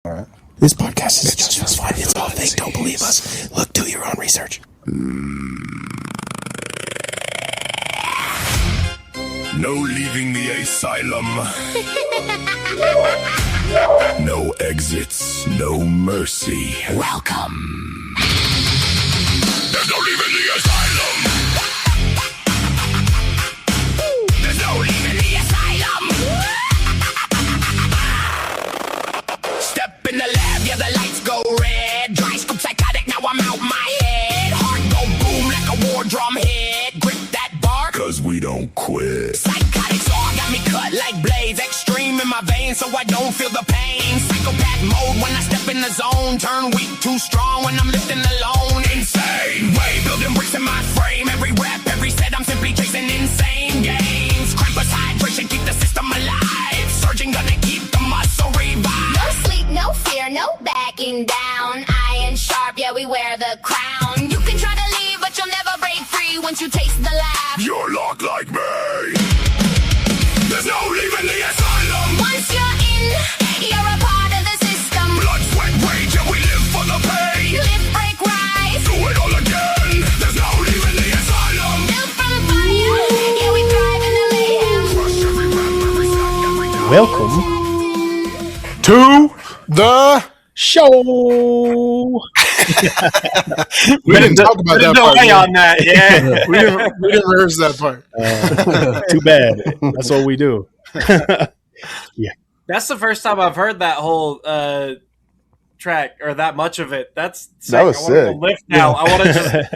All right. This podcast is just fun. It's all fake. Don't believe us. Look, do your own research. No leaving the asylum. No exits, no mercy. Welcome. There's no leaving the asylum. There's no leaving the asylum. Step in the lab, yeah, the lights go red. Dry scoop psychotic, now I'm out my head. Heart go boom like a war drum head. Grip that bar, cause we don't quit. Psychotic saw got me cut like blades. Extreme in my veins so I don't feel the pain. Psychopath mode when I step in the zone. Turn weak, too strong when I'm lifting alone. Insane way, building bricks in my frame. Every rep, every set, I'm simply chasing insane games. Crampus hydration, keep the system alive. Surging, gonna keep the muscle revived. No sleep, no fear, no backing down. Iron sharp, yeah, we wear the crown. You can try to leave, but you'll never break free once you taste the laugh. You're locked like me. There's no leaving the asylum. Once you're in, you're a part of the system. Blood, sweat, rage, and we live for the pain. Live, break, rise. Do it all again. There's no leaving the asylum. Built from fire, yeah, we thrive in the mayhem. Crush every rep, every step, every time. Welcome To the show. we didn't talk about that part. delay on that, yeah. We didn't rehearse that part. Too bad. That's what we do. That's the first time I've heard that whole track or that much of it. That's sick. That was I want to sick. go lift now. I want to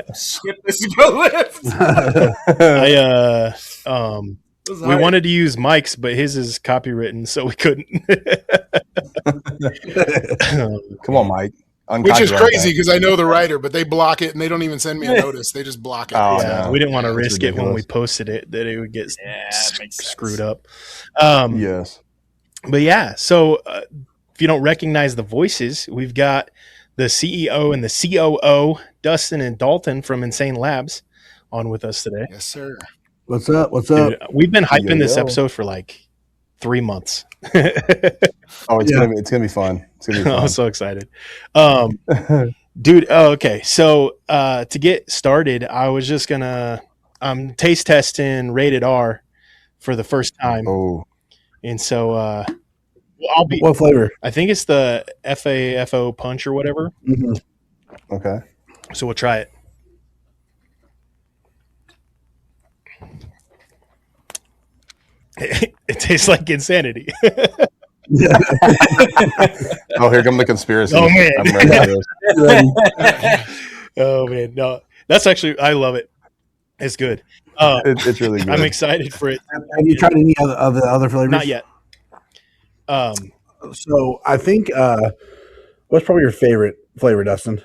just skip this and go lift. We wanted to use Mike's, but his is copywritten, so we couldn't. Come on, Mike. Which is Uncopyright crazy that. because I know the writer, but they block it and they don't even send me a notice. They just block it. Oh, Yeah, yeah. we didn't want to That's risk it when we ridiculous. posted it that it would get Yeah, that makes sense. screwed up. Yes. But yeah, so if you don't recognize the voices, we've got the CEO and the COO, Dustin and Dalton from Insane Labs, on with us today. Yes, sir. What's up? What's up? Dude, we've been hyping Yo, this yo. episode for like 3 months. Oh, it's Yeah. gonna be fun. It's gonna be fun. I'm so excited. Dude, okay. So to get started, I was just gonna taste testing Rated R for the first time. Oh, And so I'll be What flavor? I think it's the FAFO punch or whatever. Mhm. okay. So we'll try it. It tastes like insanity. Oh, here come the conspiracy. Oh, man. I'm ready for this. Oh man, no, that's actually I love it. It's good. It's really good. I'm excited for it. Have you tried any other flavors? Not yet. So I think what's probably your favorite flavor, Dustin?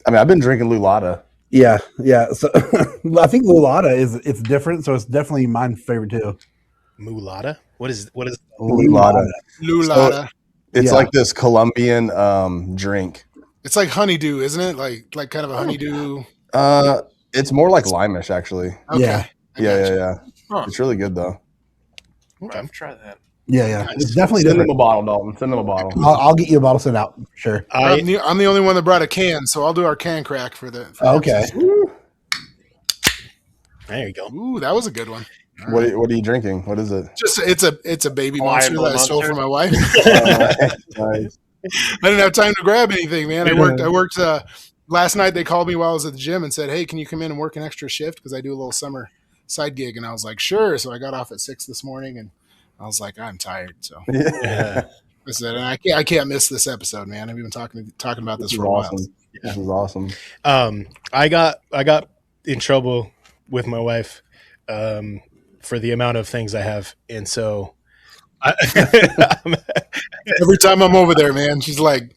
I mean, I've been drinking Lulata. Yeah. So I think Lulata it's different, so it's definitely my favorite too. Mulata. What is Lulata. Lulata. It's Yeah. like this Colombian drink. It's like honeydew, isn't it? Like kind of a honeydew. It's more like limeish, actually. Okay. Yeah. I Yeah. gotcha. Huh. It's really good though. I've tried that. Yeah. It's definitely Send them different. a bottle, Dalton. Send them a bottle. I'll get you a bottle sent out. Sure. I'm the only one that brought a can, so I'll do our can crack for the. Okay. There you go. Ooh, that was a good one. What are you drinking? What is it? Just it's a baby Hawaiian monster that I Blue stole Monster? from my wife. Nice. I didn't have time to grab anything, man. I worked last night. They called me while I was at the gym and said, "Hey, can you come in and work an extra shift? Because I do a little summer side gig." And I was like, "Sure." So I got off at 6 this morning, and I was like, "I'm tired." So Yeah. I said, and I can't miss this episode, man. I've been talking about this This is for a while. awesome. This is awesome. I got in trouble with my wife for the amount of things I have, and so Every time I'm over there, man, she's like,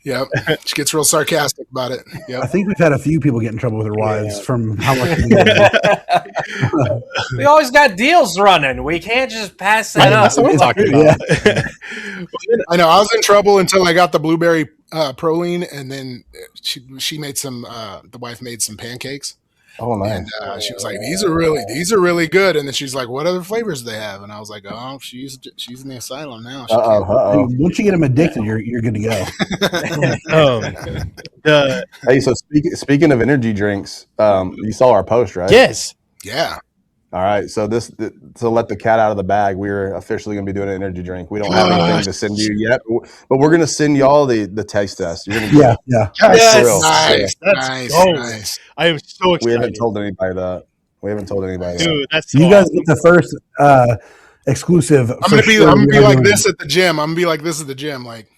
"Yep." She gets real sarcastic about it. I Yep. think we've had a few people get in trouble with their wives Yeah. from how much. We always got deals running. We can't just pass that up. that's what I'm talking about. I know. I was in trouble until I got the blueberry proline, and then she made some. The wife made some pancakes, Oh, nice. And she was like, these are really good. And then she's like, what other flavors do they have? And I was like, oh, she's in the asylum now. She can't. Once you get them addicted, you're good to go. Hey, so speaking of energy drinks, you saw our post, right? Yes. Yeah. All right. So to let the cat out of the bag, we're officially going to be doing an energy drink. We don't have anything to send you yet, but we're going to send y'all the taste test. You're going to Yeah. Nice. Nice. I am so excited. We haven't told anybody that. Dude, that's so You guys awesome. get the first exclusive. I'm gonna be like this at the gym. I'm gonna be like this at the gym. Like,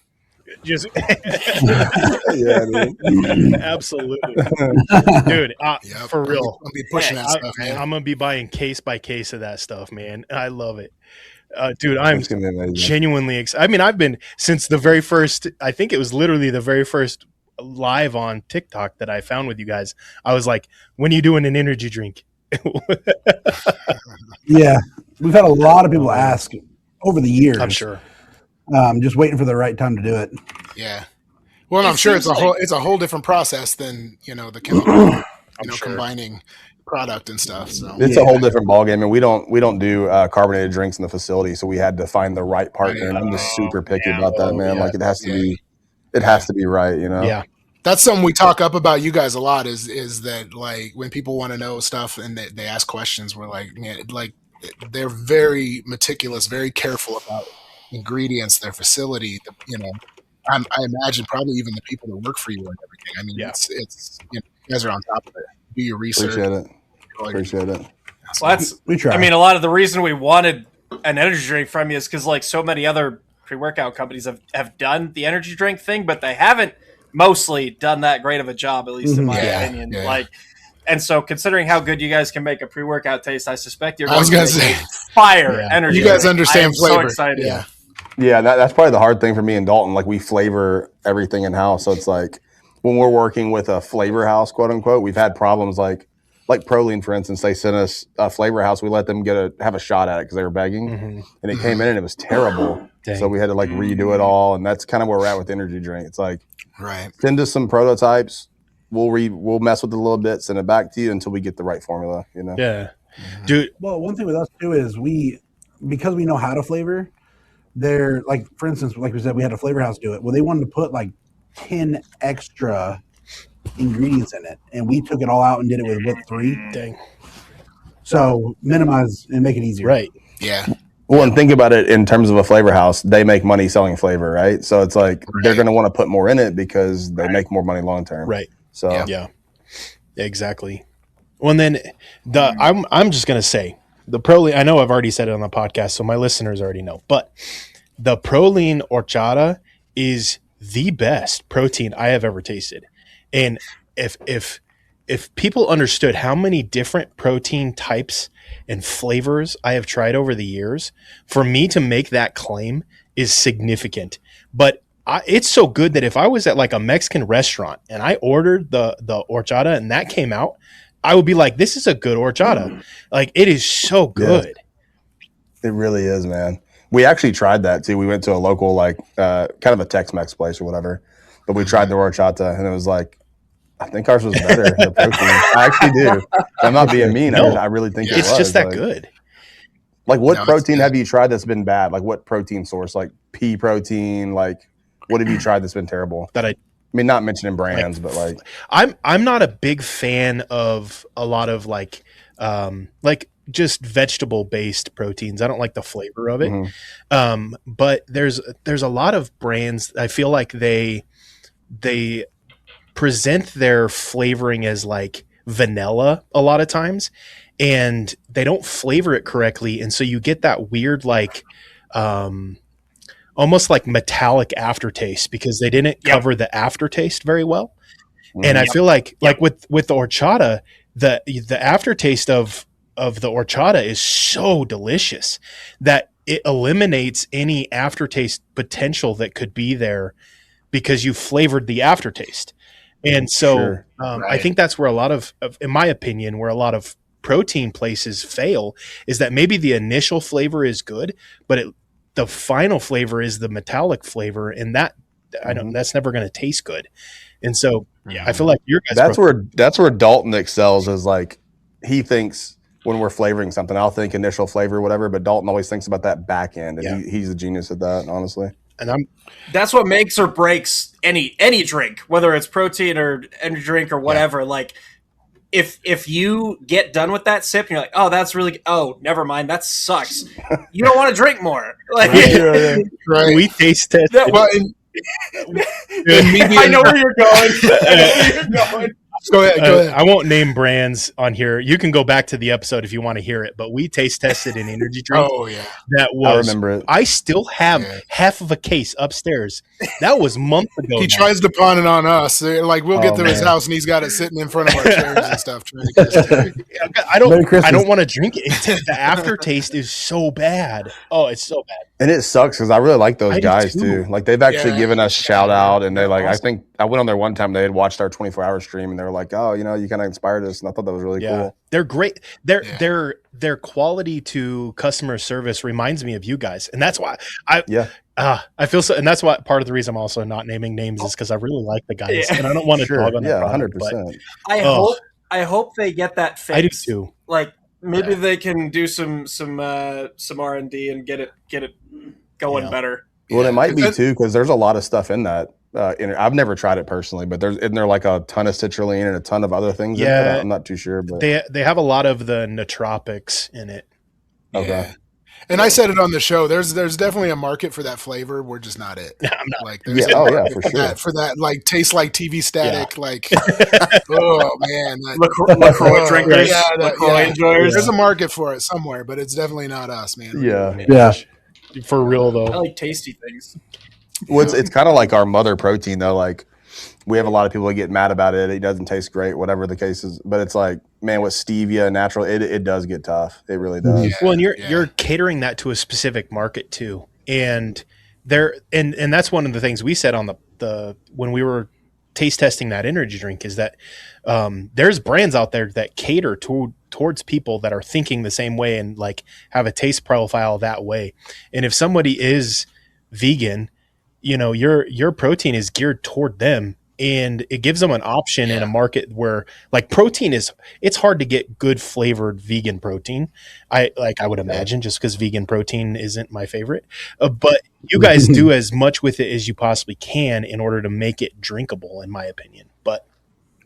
Just Yeah, dude. absolutely, dude. For real, I'll be pushing that stuff, man. I'm gonna be buying case by case of that stuff, man. I love it, dude. I'm It's gonna be amazing. genuinely excited. I mean, I've been since the very first. I think it was literally the very first live on TikTok that I found with you guys. I was like, "When are you doing an energy drink?" Yeah, we've had a lot of people ask over the years. I'm sure. Just waiting for the right time to do it. Yeah. Well, and I'm sure it's a whole different process than the chemical, combining product and stuff. So It's a whole different ballgame, and we don't do carbonated drinks in the facility, so we had to find the right partner. And I'm just super picky about that, man. Like it has to be right, Yeah. that's something we talk up about you guys a lot. Is that like when people want to know stuff and they ask questions, we're like, man, like they're very meticulous, very careful about ingredients, their facility. I imagine probably even the people that work for you and everything. I mean, it's you guys are on top of it. Do your research. Appreciate it. Well, that's. We try. I mean, a lot of the reason we wanted an energy drink from you is because like so many other pre-workout companies have done the energy drink thing, but they haven't mostly done that great of a job, at least in my opinion. Yeah. Like, and so considering how good you guys can make a pre-workout taste, I suspect you're I was going gonna to say, make fire energy. you guys drink. understand I am flavor. So excited. Yeah, that's probably the hard thing for me and Dalton. Like we flavor everything in house, so it's like when we're working with a flavor house, quote unquote, we've had problems like Proline, for instance. They sent us a flavor house. We let them have a shot at it because they were begging, and it came in and it was terrible. Dang. So we had to like redo it all, and that's kind of where we're at with energy drink. It's like send us some prototypes. We'll mess with it a little bit, send it back to you until we get the right formula. Yeah, dude. Well, one thing with us too is because we know how to flavor. They're like, for instance, like we said, we had a flavor house do it. Well, they wanted to put like 10 extra ingredients in it, and we took it all out and did it with 3. Dang. So minimize and make it easier. Right. Yeah. Well, and think about it in terms of a flavor house. They make money selling flavor, right? So it's like they're going to want to put more in it because they make more money long term. Right. So yeah, exactly. Well, and then I'm just gonna say the Proline. I know I've already said it on the podcast, so my listeners already know. But the Proline horchata is the best protein I have ever tasted. And if people understood how many different protein types and flavors I have tried over the years, for me to make that claim is significant. But it's so good that if I was at like a Mexican restaurant and I ordered the horchata and that came out, I would be like, this is a good horchata. Like it is so good. It really is, man. We actually tried that too. We went to a local, like kind of a Tex-Mex place or whatever, but we tried the horchata and it was like, I think ours was better. The protein. I actually do. I'm not being mean. No. I really think It's just that good. Like what protein have you tried that's been bad? Like what protein source? Like pea protein? Like what have you tried that's been terrible? I mean, not mentioning brands, but like I'm not a big fan of a lot of like just vegetable based proteins. I don't like the flavor of it. But there's a lot of brands. I feel like they present their flavoring as like vanilla a lot of times, and they don't flavor it correctly, and so you get that weird like almost like metallic aftertaste because they didn't cover the aftertaste very well. And I feel like with the horchata, the aftertaste of the horchata is so delicious that it eliminates any aftertaste potential that could be there because you flavored the aftertaste. And so I think that's where a lot of, in my opinion, where a lot of protein places fail is that maybe the initial flavor is good, but the final flavor is the metallic flavor, and that I don't. That's never going to taste good. And so, I feel like your guys. That's where Dalton excels. Is like he thinks when we're flavoring something, I'll think initial flavor, whatever, but Dalton always thinks about that back end, and he's a genius at that, honestly. And that's what makes or breaks any drink, whether it's protein or energy drink or whatever. Yeah. Like if you get done with that sip and you're like, oh, that's really, oh, never mind, that sucks. You don't want to drink more. Like, right. We taste tested. Well, I know where you're going. Go ahead. I won't name brands on here. You can go back to the episode if you want to hear it. But we taste tested an energy drink. Oh yeah, that was. I remember it. I still have half of a case upstairs. That was months ago. He tries to pawn it on us. Like we'll get to his house and he's got it sitting in front of our chairs and stuff. I don't want to drink it. The aftertaste is so bad. Oh, it's so bad. And it sucks because I really like those guys too. Like they've actually given us shout out, and they like. Awesome. I think I went on there one time. They had watched our 24-hour stream, and they were like, "Oh, you kind of inspired us," and I thought that was really cool. They're great. Their quality to customer service reminds me of you guys, and that's why I feel so. And that's why part of the reason I'm also not naming names is because I really like the guys, and I don't want to dog on that. 100%. I hope they get that fixed. I do too. Like maybe they can do some R&D and get it going better. Well, it might be too because there's a lot of stuff in that. I've never tried it personally, but isn't there like a ton of citrulline and a ton of other things in it? I'm not too sure, but they have a lot of the nootropics in it. Okay. Yeah. And I said it on the show. There's definitely a market for that flavor. We're just not it. I'm not. Like, for sure. For that, like tastes like TV static. Like, oh man, LaCroix drinkers, LaCroix enjoyers. There's a market for it somewhere, but it's definitely not us, man. Yeah. For real though. I like tasty things. Well, it's kind of like our mother protein though. Like we have a lot of people that get mad about it. It doesn't taste great, whatever the case is. But it's like, man, with stevia and natural, it does get tough. It really does. Yeah, well, and you're catering that to a specific market too, and and that's one of the things we said on the when we were taste testing that energy drink is that there's brands out there that cater towards people that are thinking the same way and like have a taste profile that way. And if somebody is vegan, your protein is geared toward them, and it gives them an option in a market where like protein it's hard to get good flavored vegan protein. I would imagine just because vegan protein isn't my favorite, but you guys do as much with it as you possibly can in order to make it drinkable, in my opinion. But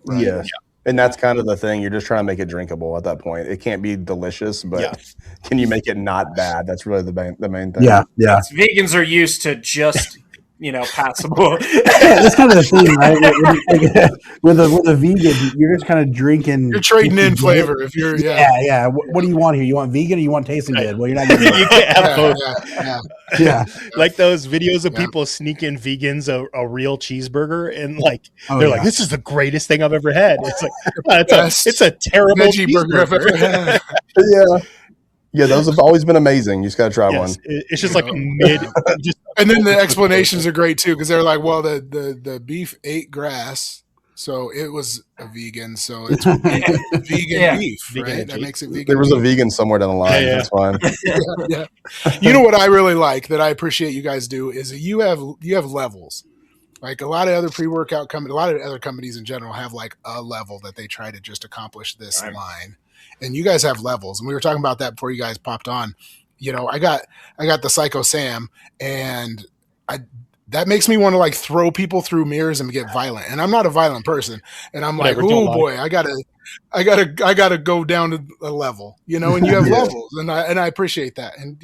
and that's kind of the thing. You're just trying to make it drinkable at that point. It can't be delicious, but can you make it not bad? That's really the main thing. Yeah. Vegans are used to just passable. That's kind of the thing, right? With a vegan, you're just kind of drinking. You're trading in flavor. If you're What do you want here? You want vegan or you want tasting good? Well, you're not getting you can't have both. Yeah. Like those videos of people sneaking vegans a real cheeseburger, and like they're like, "This is the greatest thing I've ever had." It's like it's a terrible cheeseburger I've ever had. Yeah, those have always been amazing. You just got to try one. It's just like a mid. And then the explanations are great too, because they're like, well, the beef ate grass, so it was a vegan, so it's vegan beef, vegan right? That makes it vegan. There was a vegan somewhere down the line. Yeah. That's fine. You know what I really like that I appreciate you guys do is that you have levels. Like a lot of other pre-workout companies, a lot of other companies in general have like a level that they try to just accomplish this line. And you guys have levels, and we were talking about that before you guys popped on. I got the Psycho Sam, and that makes me want to like throw people through mirrors and get violent. And I'm not a violent person, and I'm like, oh boy, I gotta go down to a level, And you have levels, and I appreciate that. And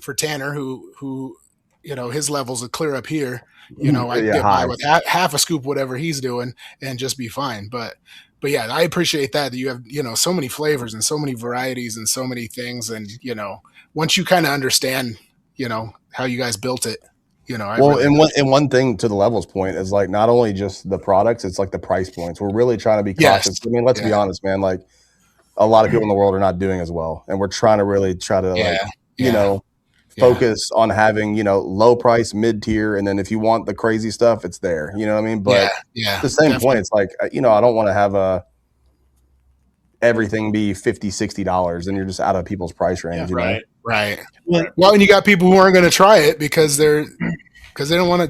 for Tanner, who his levels are clear up here. I can get by with half a scoop, whatever he's doing, and just be fine. But yeah, I appreciate that you have, so many flavors and so many varieties and so many things. And, once you kind of understand, how you guys built it, one thing to the levels point is like, not only just the products, it's like the price points. We're really trying to be cautious. I mean, let's be honest, man, like a lot of people in the world are not doing as well. And we're trying to really focus on having, low price, mid tier. And then if you want the crazy stuff, it's there, you know what I mean? But at the same point, it's like, I don't want to have everything be $50-$60 and you're just out of people's price range. Right. Well, and you got people who aren't going to try it because because they don't want to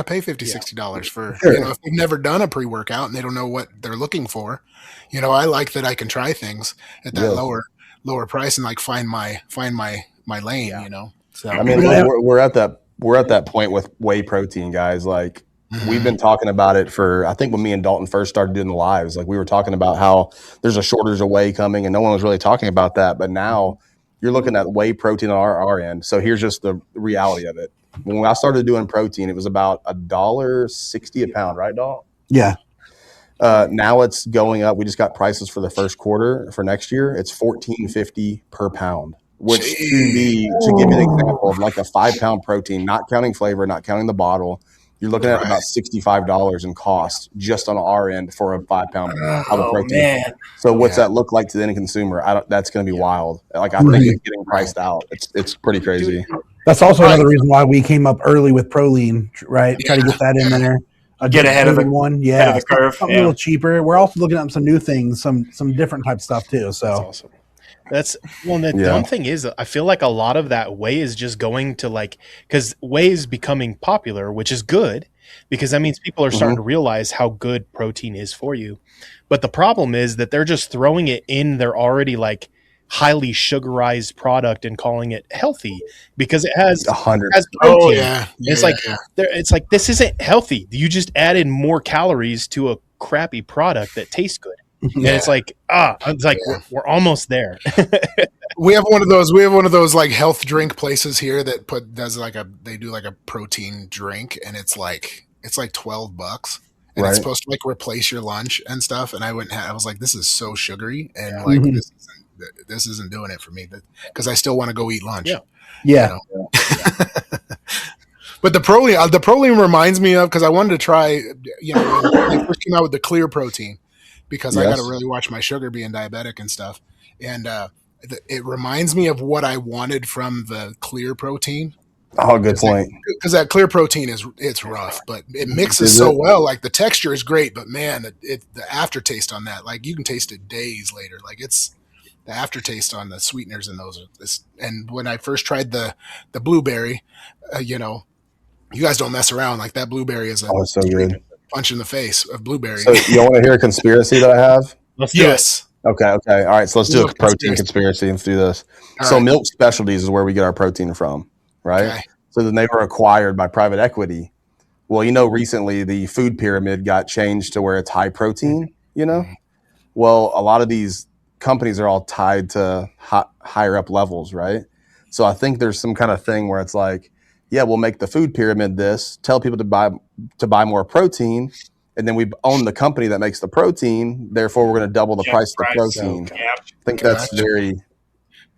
pay $50-$60 for Sure. if they've never done a pre-workout and they don't know what they're looking for. I like that I can try things at that lower price and like find my lane. So I mean, we're at that point with whey protein, guys. Like we've been talking about it I think when me and Dalton first started doing the lives, like we were talking about how there's a shortage of whey coming and no one was really talking about that. But now you're looking at whey protein on our end. So here's just the reality of it. When I started doing protein, it was about $1.60 a pound, right, Dalton? Yeah. Now it's going up. We just got prices for the first quarter for next year. It's $14.50 per pound. Which to give you an example of like a 5-pound protein, not counting flavor, not counting the bottle, you're looking at about $65 in cost just on our end for a 5-pound of protein. Man. So what's that look like to the end consumer? That's going to be wild. Like I think it's getting priced out. It's pretty crazy. That's also another reason why we came up early with Proline, right? Try to get that in there. Get ahead of the one, ahead of the curve. Something a little cheaper. We're also looking at some new things, some different type stuff too. So that's awesome. The dumb thing is, I feel like a lot of that whey is just going to because whey is becoming popular, which is good because that means people are starting to realize how good protein is for you. But the problem is that they're just throwing it in their already highly sugarized product and calling it healthy because it has 100. protein. Oh yeah. It's like this isn't healthy. You just added more calories to a crappy product that tastes good. And it's like, we're almost there. We have one of those like health drink places here that they do a protein drink, and it's like $12, and it's supposed to replace your lunch and stuff. And I was like, this is so sugary, and this isn't doing it for me, because I still want to go eat lunch. Yeah. But the proline reminds me of, because I wanted to try, when they first came out with the clear protein. Because I got to really watch my sugar being diabetic and stuff. And it reminds me of what I wanted from the clear protein. Oh, good point. Because that clear protein it's rough, but it mixes so well. Like the texture is great, but man, the aftertaste on that, you can taste it days later. It's the aftertaste on the sweeteners in those. And when I first tried the blueberry, you guys don't mess around. That blueberry is it's so good. Punch in the face of blueberry. So you want to hear a conspiracy that I have? Let's do it. Okay. All right. So let's do a protein conspiracy. Let's do this. So Milk Specialties is where we get our protein from, right? Okay. So then they were acquired by private equity. Well, recently the food pyramid got changed to where it's high protein, Well, a lot of these companies are all tied to higher up levels, right? So I think there's some kind of thing where it's like, yeah, we'll make the food pyramid this, tell people to buy more protein, and then we own the company that makes the protein. Therefore, we're going to double the price of the protein. I think that's very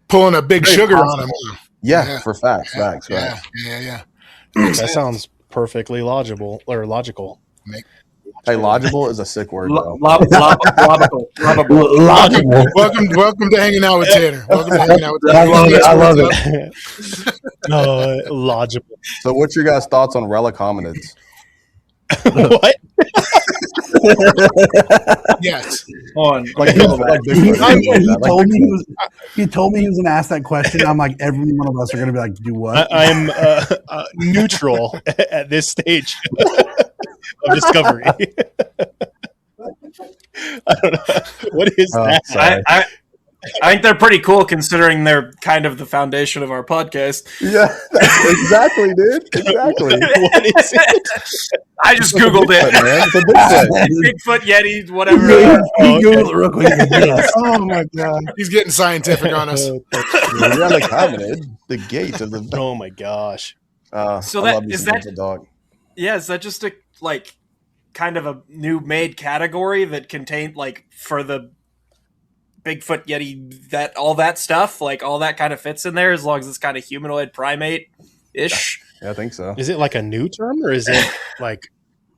pulling a big sugar on them. Yeah, for facts. Yeah. That sounds perfectly logical. Hey, logical is a sick word. Logical. Welcome to hanging out with Tanner. I love it. Logical. So, what's your guys' thoughts on relic hominids? What? Yes. He told me he was going to ask that question. I'm like, every one of us are going to be like, do what? I'm neutral at this stage of discovery. I don't know. What is that? I think they're pretty cool considering they're kind of the foundation of our podcast. Yeah, exactly, dude. Exactly. What is it? I just Googled it. Man. It's a Bigfoot, Yeti, whatever. Googled it real quick. Oh my god, he's getting scientific on us. Relic hominid, the gate of the. Oh my gosh. So is that just a kind of a new made category that contained for the Bigfoot, Yeti, all that stuff, all that kind of fits in there as long as it's kind of humanoid primate-ish. Yeah, I think so. Is it a new term, or is it I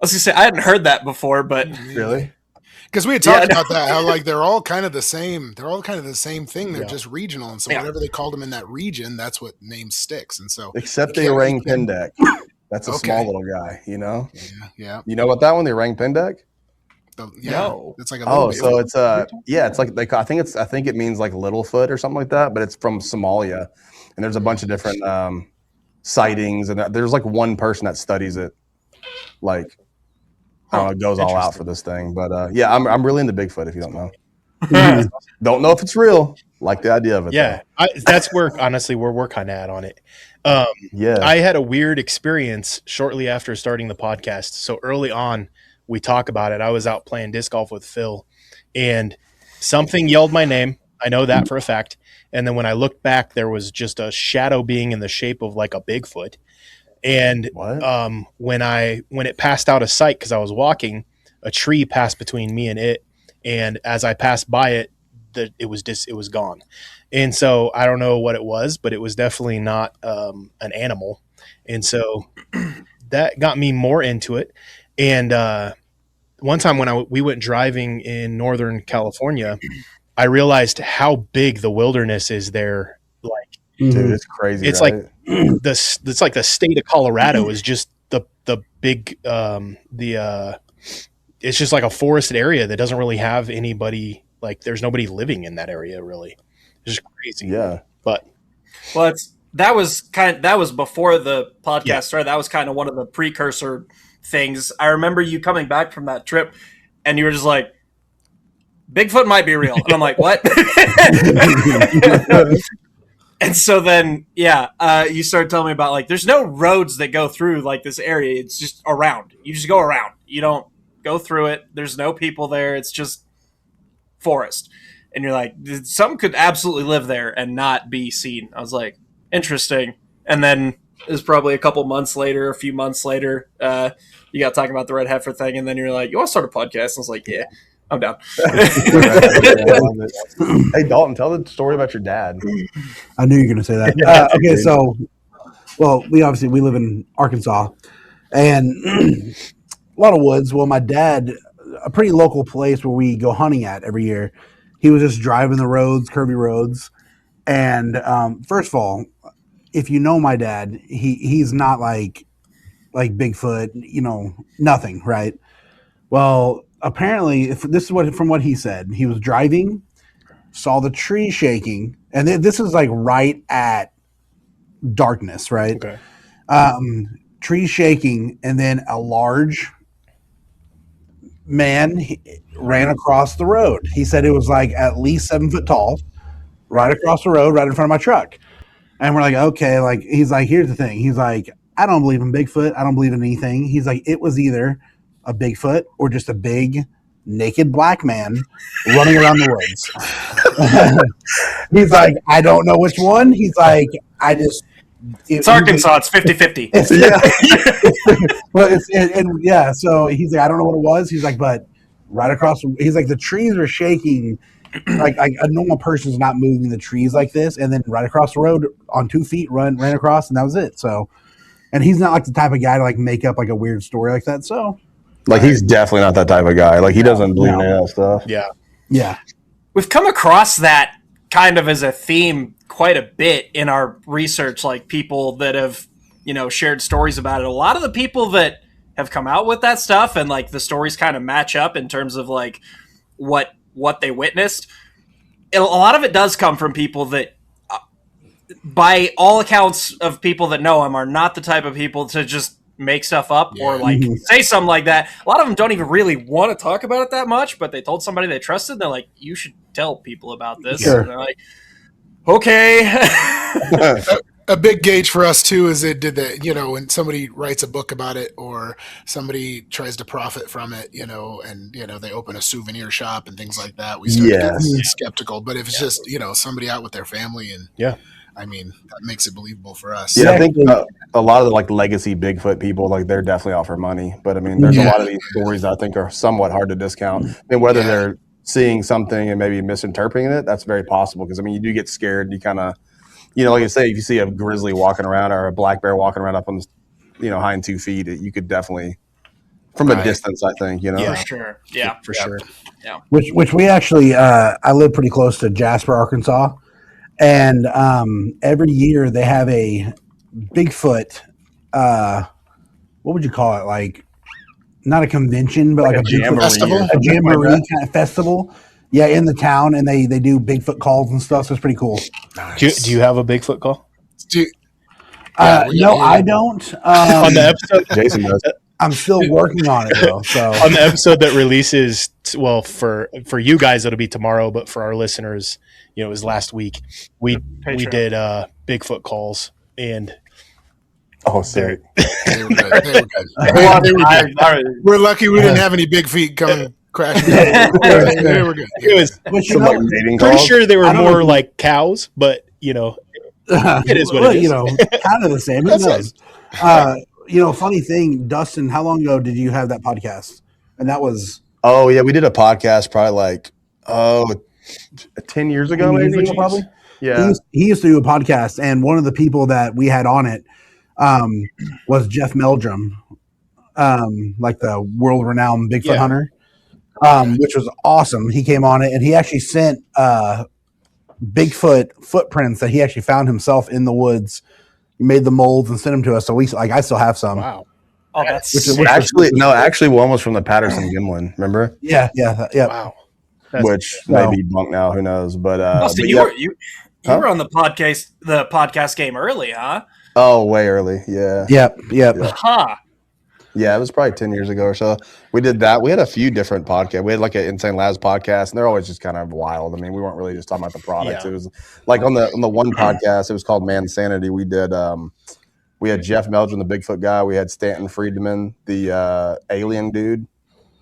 was gonna say I hadn't heard that before, but really, because we had talked about that, how they're all kind of the same. They're all kind of the same thing. They're just regional, and so whatever they called them in that region, that's what name sticks. And so, except the orang pendek, that's a small little guy, Yeah. You know what that one? The orang pendek. No, it's like a little so it's it's like I think it means Littlefoot or something like that, but it's from Somalia, and there's a bunch of different sightings, and there's like one person that studies it. Like, I don't know, goes all out for this thing. But yeah, I'm really into Bigfoot. If you don't know, don't know if it's real. Like the idea of it. Yeah, that's where honestly where we're kind of at on it. I had a weird experience shortly after starting the podcast. So early on, we talk about it. I was out playing disc golf with Phil, and something yelled my name. I know that for a fact. And then when I looked back, there was just a shadow being in the shape of like a Bigfoot. And when it passed out of sight, because I was walking, a tree passed between me and it. And as I passed by it, it was gone. And so I don't know what it was, but it was definitely not an animal. And so that got me more into it. And one time when we went driving in Northern California, I realized how big the wilderness is there. Like, dude, it's crazy. It's right? like it's like the state of Colorado is just the big it's just like a forested area that doesn't really have anybody. Like, there's nobody living in that area really. It's just crazy. Yeah, but that was before the podcast started. That was kind of one of the precursor things. I remember you coming back from that trip, and you were just like, Bigfoot might be real. And I'm like, what? And so then, you started telling me about, like, there's no roads that go through, like, this area. It's just around. You just go around. You don't go through it. There's no people there. It's just forest. And you're like, some could absolutely live there and not be seen. I was like, interesting. And then it was probably a few months later, you got talking about the red heifer thing. And then you're like, you want to start a podcast? And I was like, yeah. I'm down. Hey, Dalton, tell the story about your dad. I knew you were going to say that. Okay, so, well, we live in Arkansas, and a lot of woods. Well, my dad, a pretty local place where we go hunting at every year, he was just driving the roads, curvy roads. And first of all, if you know my dad, he's not like Bigfoot, nothing, right? Well, apparently, from what he said, he was driving, saw the tree shaking, and this is like right at darkness, right? Okay. Tree shaking, and then a large man ran across the road. He said it was like at least 7 foot tall, right across the road, right in front of my truck. And we're like, okay, like, he's like, here's the thing. He's like, I don't believe in Bigfoot. I don't believe in anything. He's like, it was either a Bigfoot or just a big naked black man running around the woods. He's like, I don't know which one. He's like, it's Arkansas. It's 50-50. So he's like, I don't know what it was. He's like, but right across, he's like, the trees are shaking. Like a normal person's not moving the trees like this. And then right across the road on 2 feet ran across, and that was it. So, and he's not like the type of guy to like make up like a weird story like that. So, like, he's definitely not that type of guy. Like, he doesn't believe in any of that stuff. Yeah. We've come across that kind of as a theme quite a bit in our research, like people that have, shared stories about it. A lot of the people that have come out with that stuff and like the stories kind of match up in terms of like what they witnessed. A lot of it does come from people that, by all accounts of people that know him, are not the type of people to just make stuff up or like say something like that. A lot of them don't even really want to talk about it that much, but they told somebody they trusted. They're like, you should tell people about this. Sure. And they're like, okay. A big gauge for us too is when somebody writes a book about it or somebody tries to profit from it, and they open a souvenir shop and things like that, we start to get skeptical. But if it's just somebody out with their family and I mean, that makes it believable for us. Yeah, I think a lot of the like legacy Bigfoot people, like, they're definitely out for money. But I mean, there's a lot of these stories I think are somewhat hard to discount. And whether they're seeing something and maybe misinterpreting it, that's very possible. Because I mean, you do get scared. You kind of, like I say, if you see a grizzly walking around or a black bear walking around up on, hind 2 feet, you could definitely, from a distance, I think, For sure. Yeah. For sure. Yeah. Which we actually, I live pretty close to Jasper, Arkansas. And every year they have a Bigfoot, what would you call it? Like, not a convention, but like a Bigfoot festival, a jamboree kind of festival. Yeah, in the town, and they do Bigfoot calls and stuff. So it's pretty cool. Do you have a Bigfoot call? No, I don't. On the episode, Jason does. I'm still working on it though. So on the episode that releases, well, for you guys it'll be tomorrow, but for our listeners, it was last week. We did Bigfoot calls, and sick. They were good. They were good. We're lucky we didn't have any big feet coming crashing. They were good. It was pretty sure they were more like cows, but it is what it is. Kind of the same. Who knows? Funny thing, Dustin, how long ago did you have that podcast? And that was we did a podcast probably 10 years ago, maybe. Probably. Yeah. He used to do a podcast, and one of the people that we had on it was Jeff Meldrum, like the world-renowned Bigfoot hunter, which was awesome. He came on it, and he actually sent Bigfoot footprints that he actually found himself in the woods. He made the molds and sent them to us. So I still have some. Wow. Oh, that's actually one was from the Patterson Gimlin. Remember? Yeah. Wow. Which may be bunk now. Who knows? But Austin, you were on the podcast game early, huh? Oh, way early. Yeah. Yep. Huh. Yeah, it was probably 10 years ago or so. We did that. We had a few different podcasts. We had like an Insane Labz podcast, and they're always just kind of wild. I mean, we weren't really just talking about the products. Yeah. It was like on the one podcast, it was called Man Sanity. We did we had Jeff Meldrum, the Bigfoot guy. We had Stanton Friedman, the alien dude.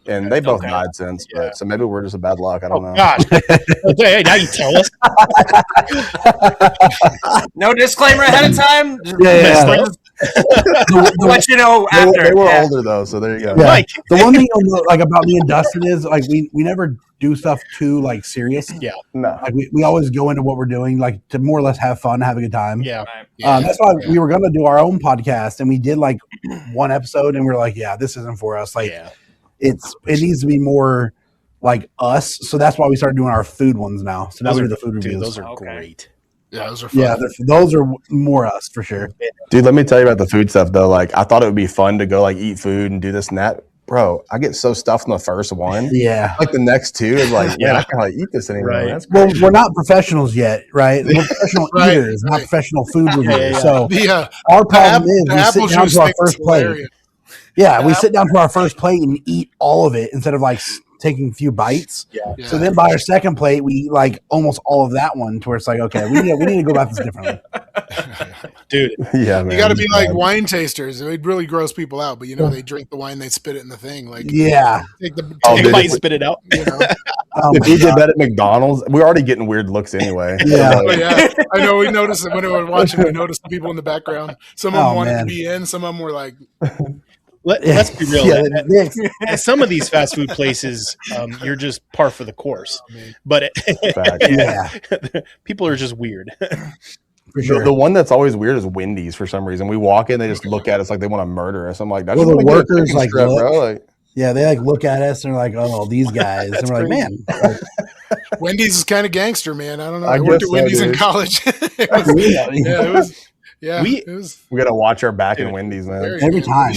And they both died since, but so maybe we're just a bad luck. I don't know. Gosh. Okay, now you tell us. No disclaimer ahead of time. Yeah. Let you know after. They were older though, so there you go. Yeah. Mike. The one thing about me and Dustin is we never do stuff too serious. Yeah. No. We always go into what we're doing to more or less have fun, have a good time. Yeah. That's why we were gonna do our own podcast, and we did one episode, and we were like, yeah, this isn't for us. It needs to be more like us. So that's why we started doing our food ones now. So now we do the food reviews. Those are great. Yeah, those are fun. Yeah, those are more us for sure. Dude, let me tell you about the food stuff though. I thought it would be fun to go eat food and do this and that. Bro, I get so stuffed in the first one. Yeah. The next two is man, I can't eat this anymore. Right. That's well, we're not professionals yet, right? We're professional eaters, not professional food reviewers. So our problem is we sit down to our first plate. Yeah, we sit down to our first plate and eat all of it instead of taking a few bites. Yeah. So then by our second plate, we eat almost all of that one to where it's okay, we need to go about this differently. Dude. Yeah, man. You got to be like wine tasters. It really gross people out, but they drink the wine, they spit it in the thing. Take the bite, spit it out. If we did that at McDonald's, we're already getting weird looks anyway. Yeah. I know. We noticed it when we were watching. We noticed the people in the background. Some of them wanted to be in. Some of them were like. Let's be real. At some of these fast food places, you're just par for the course. But people are just weird. For sure. The one that's always weird is Wendy's for some reason. We walk in, they just look at us like they want to murder us. I'm like, that's the workers bro. They look at us and they're like, oh, these guys. And we're like, man. Wendy's is kind of gangster, man. I don't know. I worked at Wendy's in college. We got to watch our back in Wendy's, man. Every time.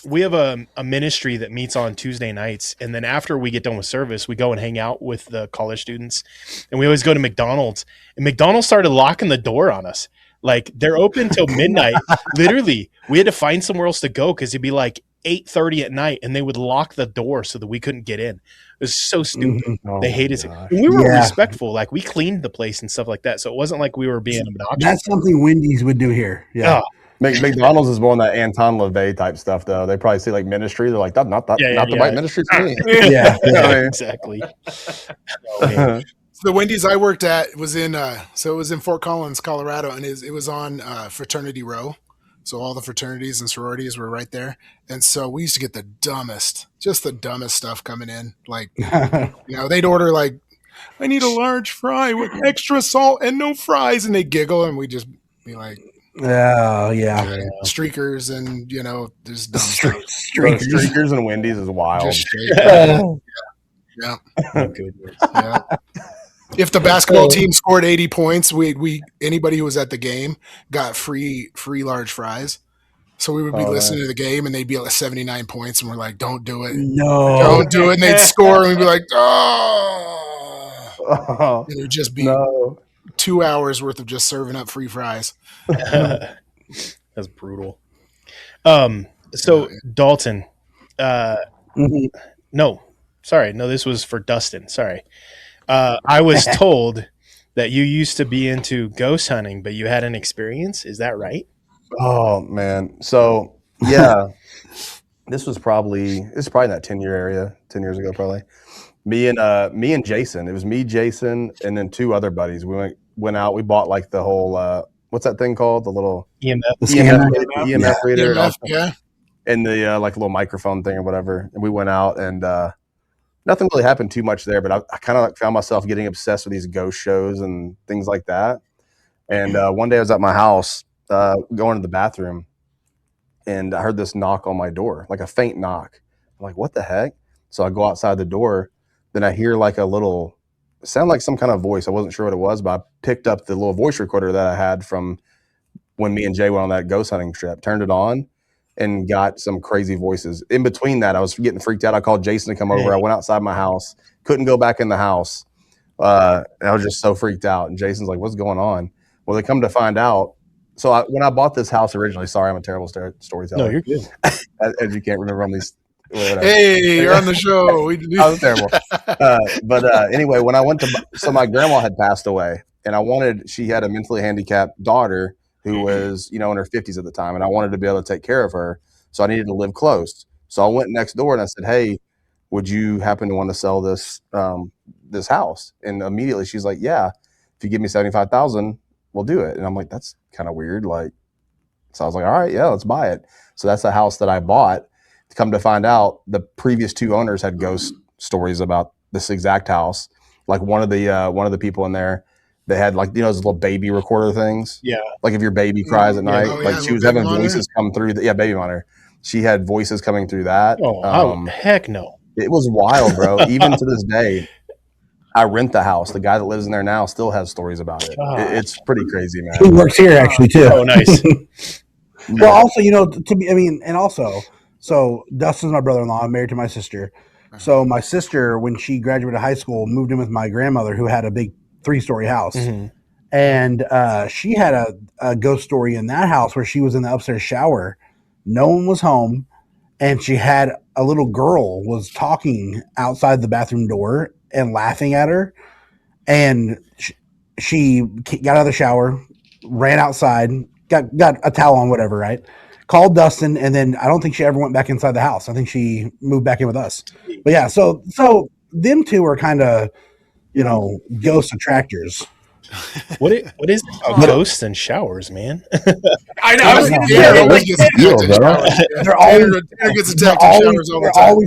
We have a ministry that meets on Tuesday nights, and then after we get done with service, we go and hang out with the college students, and we always go to McDonald's. And McDonald's started locking the door on us. They're open till midnight. Literally, we had to find somewhere else to go because it'd be 8:30 at night, and they would lock the door so that we couldn't get in. It was so stupid. Oh they hated it. And we were respectful. We cleaned the place and stuff like that. So it wasn't like we were being obnoxious. That's something Wendy's would do here. Yeah. McDonald's is more on that Anton LaVey type stuff, though. They probably see ministry. They're like, that's not the right ministry for me. Exactly. The Wendy's I worked at was in it was in Fort Collins, Colorado, and it was on Fraternity Row. So all the fraternities and sororities were right there. And so we used to get the dumbest stuff coming in. They'd order I need a large fry with extra salt and no fries. And they giggle and we'd just be like, oh, yeah. Streakers and, there's dumb stuff. Streakers and Wendy's is wild. Just straight. Yeah. Yeah. If the basketball team scored 80 points, we anybody who was at the game got free large fries. So we would be listening to the game, and they'd be at 79 points, and we're like, "Don't do it, don't do it." And they'd score, and we'd be like, "Oh!" And it would just be 2 hours worth of just serving up free fries. That's brutal. So Dalton, no, sorry. No, this was for Dustin. Sorry. I was told that you used to be into ghost hunting, but you had an experience. Is that right? Oh man. So yeah, this is probably in that 10-year area, 10 years ago, probably. Me and Jason. It was me, Jason, and then two other buddies. We went out. We bought like the whole what's that thing called? The little EMF. EMF reader, EMF, yeah. and the like little microphone thing or whatever. And we went out, and nothing really happened too much there. But I kind of like found myself getting obsessed with these ghost shows and things like that. And one day I was at my house going to the bathroom, and I heard this knock on my door, like a faint knock. I'm like, what the heck? So I go outside the door. Then I hear like a little sound, like some kind of voice. I wasn't sure what it was, but I picked up the little voice recorder that I had from when me and Jay went on that ghost hunting trip, turned it on, and got some crazy voices. In between that, I was getting freaked out. I called Jason to come over. I went outside my house, couldn't go back in the house. I was just so freaked out. And Jason's like, what's going on? Well, they come to find out. So when I bought this house originally, sorry, I'm a terrible storyteller. No, you're good. As you can't remember on these. Whatever. Hey, you're on the show. I was terrible. But anyway, when I went so my grandma had passed away, and she had a mentally handicapped daughter who was, in her 50s at the time, and I wanted to be able to take care of her. So I needed to live close. So I went next door and I said, hey, would you happen to want to sell this house? And immediately she's like, yeah, if you give me $75,000, we'll do it. And I'm like, that's kind of weird. So I was like, all right, yeah, let's buy it. So that's the house that I bought. Come to find out, the previous two owners had ghost stories about this exact house. Like one of the people in there, they had like those little baby recorder things. Yeah. Like if your baby cries at night, she was having voices come through. Baby monitor. She had voices coming through that. Oh, heck no! It was wild, bro. Even to this day, I rent the house. The guy that lives in there now still has stories about it. It's pretty crazy, man. He works here actually too. Oh, nice. Well, also, so Dustin's my brother-in-law. I'm married to my sister. So my sister, when she graduated high school, moved in with my grandmother, who had a big 3-story house. Mm-hmm. And she had a ghost story in that house where she was in the upstairs shower. No one was home. And she had a little girl was talking outside the bathroom door and laughing at her. And she got out of the shower, ran outside, got a towel on, whatever, right? Called Dustin, and then I don't think she ever went back inside the house. I think she moved back in with us. But yeah, so them two are kind of, ghost attractors. What is ghosts and showers, man? I know. They're always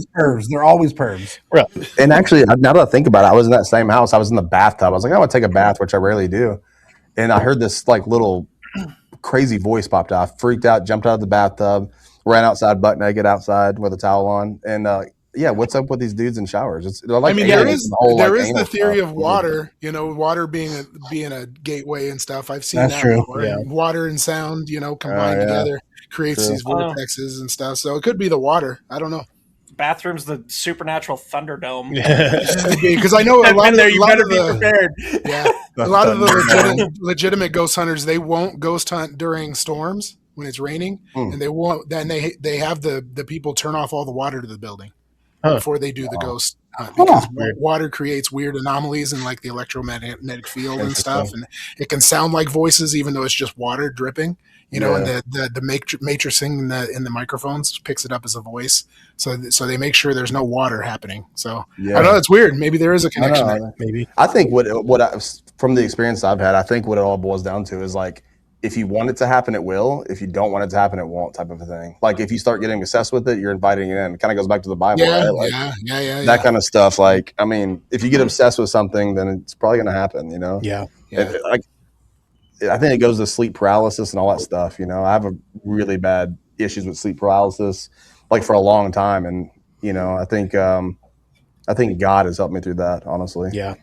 pervs. They're always pervs. And actually, now that I think about it, I was in that same house. I was in the bathtub. I was like, I'm gonna take a bath, which I rarely do. And I heard this like little crazy voice popped out. I freaked out, jumped out of the bathtub, ran outside, butt naked outside with a towel on, and what's up with these dudes in showers? There is the theory of water, water being a gateway and stuff. I've seen that true. before. Yeah. Water and sound, combined together creates these vortexes and stuff. So it could be the water. I don't know. Bathroom's the supernatural Thunderdome. Because I know a lot of you better be prepared. Yeah, a lot of the legitimate ghost hunters, they won't ghost hunt during storms when it's raining, and they won't. Then they have the people turn off all the water to the building before they do the ghost hunt, because water creates weird anomalies in like the electromagnetic field and stuff, and it can sound like voices even though it's just water dripping. And the matrixing in the microphones picks it up as a voice. So they make sure there's no water happening. So I don't know, it's weird. Maybe there is a connection there. Maybe. I think from the experience I've had, I think what it all boils down to is like, if you want it to happen, it will. If you don't want it to happen, it won't, type of a thing. Like if you start getting obsessed with it, you're inviting it in. It kind of goes back to the Bible, right? Like, that kind of stuff. Like, I mean, if you get obsessed with something, then it's probably going to happen, Yeah. I think it goes to sleep paralysis and all that stuff. I have a really bad issues with sleep paralysis, like for a long time. And, I think God has helped me through that, honestly. Yeah.